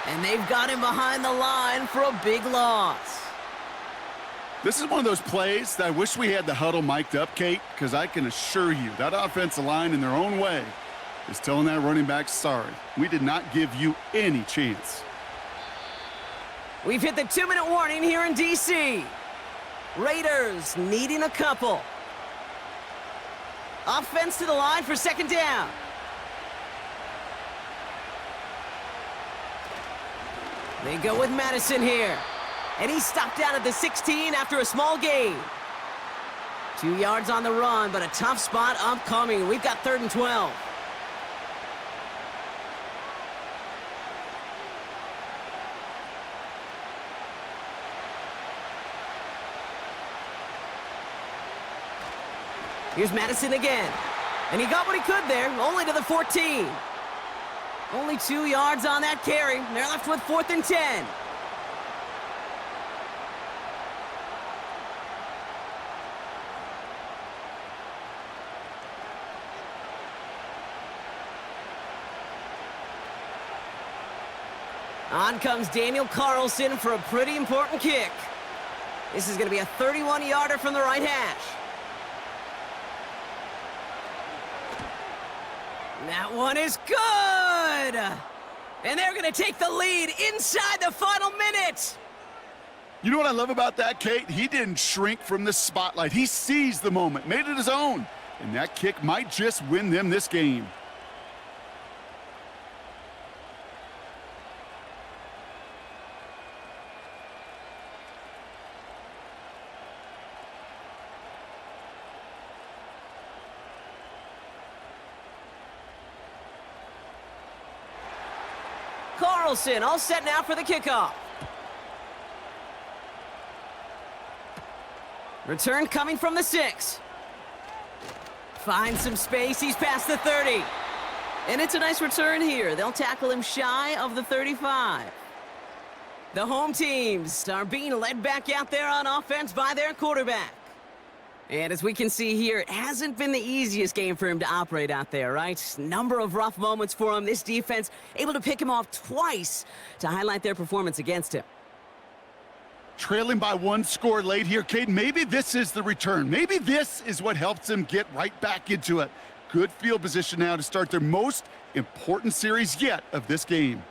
And they've got him behind the line for a big loss. This is one of those plays that I wish we had the huddle mic'd up, Kate, because I can assure you that offensive line in their own way is telling that running back, sorry, we did not give you any chance. We've hit the 2-minute warning here in D.C. Raiders needing a couple. Offense to the line for 2nd down. They go with Madison here. And he's stopped down at the 16 after a small gain. 2 yards on the run, but a tough spot upcoming. We've got 3rd and 12. Here's Madison again. And he got what he could there, only to the 14. Only 2 yards on that carry. They're left with 4th and 10. On comes Daniel Carlson for a pretty important kick. This is going to be a 31-yarder from the right hash. That one is good! And they're going to take the lead inside the final minute. You know what I love about that, Kate? He didn't shrink from the spotlight. He seized the moment, made it his own. And that kick might just win them this game. Carlson all set now for the kickoff. Return coming from the 6. Finds some space. He's past the 30. And it's a nice return here. They'll tackle him shy of the 35. The home teams are being led back out there on offense by their quarterback. And as we can see here, it hasn't been the easiest game for him to operate out there, right? Number of rough moments for him. This defense able to pick him off twice to highlight their performance against him. Trailing by 1 score late here, Cade. Maybe this is the return. Maybe this is what helps them get right back into it. Good field position now to start their most important series yet of this game.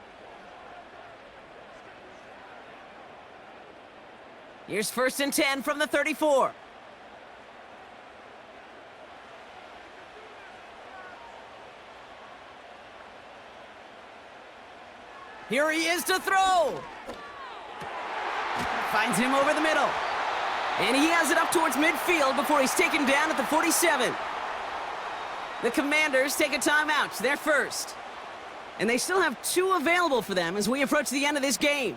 Here's 1st and 10 from the 34. Here he is to throw. Finds him over the middle. And he has it up towards midfield before he's taken down at the 47. The Commanders take a timeout. They're first. And they still have 2 available for them as we approach the end of this game.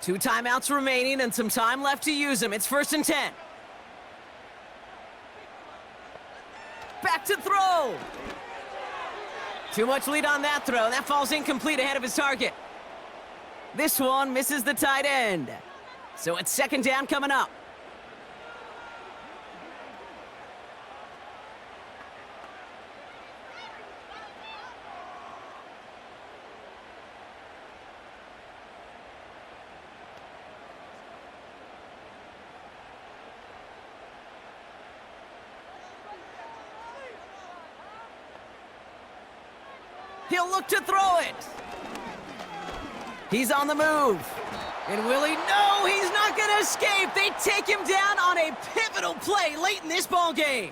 Two timeouts remaining and some time left to use them. It's 1st and 10. Back to throw. Too much lead on that throw. That falls incomplete ahead of his target. This one misses the tight end. So it's 2nd down coming up. He'll look to throw it. He's on the move. And will he? No, he's not going to escape. They take him down on a pivotal play late in this ball game.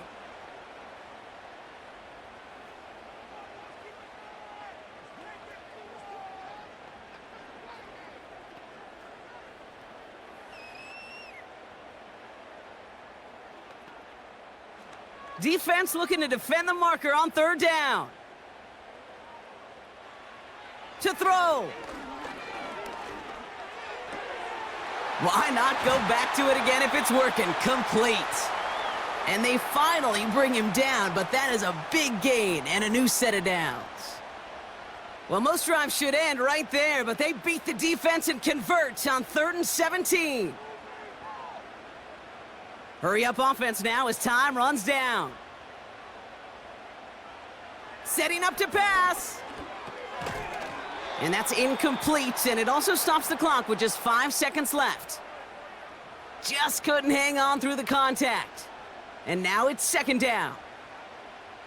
Defense looking to defend the marker on 3rd down. To throw. Why not go back to it again if it's working? Complete. And they finally bring him down, but that is a big gain and a new set of downs. Well, most drives should end right there, but they beat the defense and convert on 3rd and 17. Hurry up offense now as time runs down. Setting up to pass. And that's incomplete, and it also stops the clock with just 5 seconds left. Just couldn't hang on through the contact. And now it's 2nd down.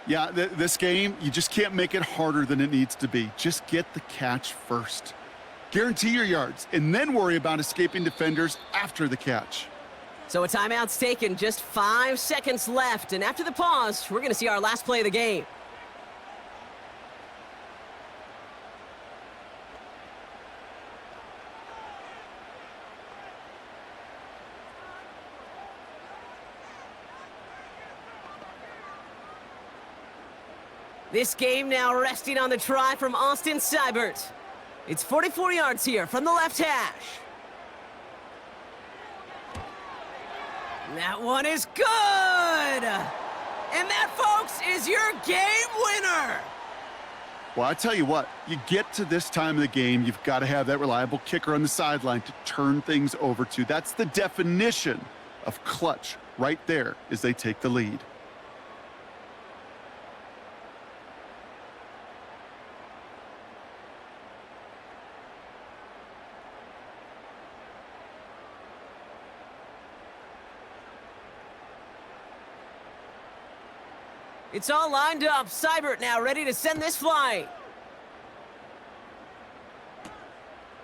Yeah, this game, you just can't make it harder than it needs to be. Just get the catch first. Guarantee your yards, and then worry about escaping defenders after the catch. So a timeout's taken, just 5 seconds left, and after the pause, we're going to see our last play of the game. This game now resting on the try from Austin Seibert. It's 44 yards here from the left hash. That one is good! And that, folks, is your game winner! Well, I tell you what, you get to this time of the game, you've got to have that reliable kicker on the sideline to turn things over to. That's the definition of clutch right there as they take the lead. It's all lined up. Seibert now ready to send this flying.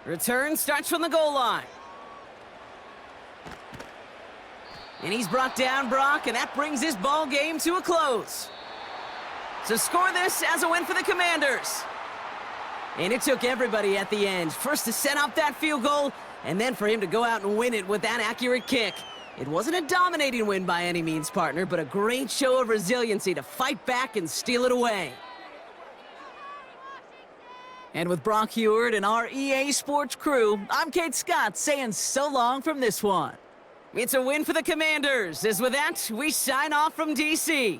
Return starts from the goal line. And he's brought down, Brock, and that brings this ball game to a close. So score this as a win for the Commanders. And it took everybody at the end. First to set up that field goal, and then for him to go out and win it with that accurate kick. It wasn't a dominating win by any means, partner, but a great show of resiliency to fight back and steal it away. And with Brock Heward and our EA Sports crew, I'm Kate Scott saying so long from this one. It's a win for the Commanders, as with that, we sign off from DC.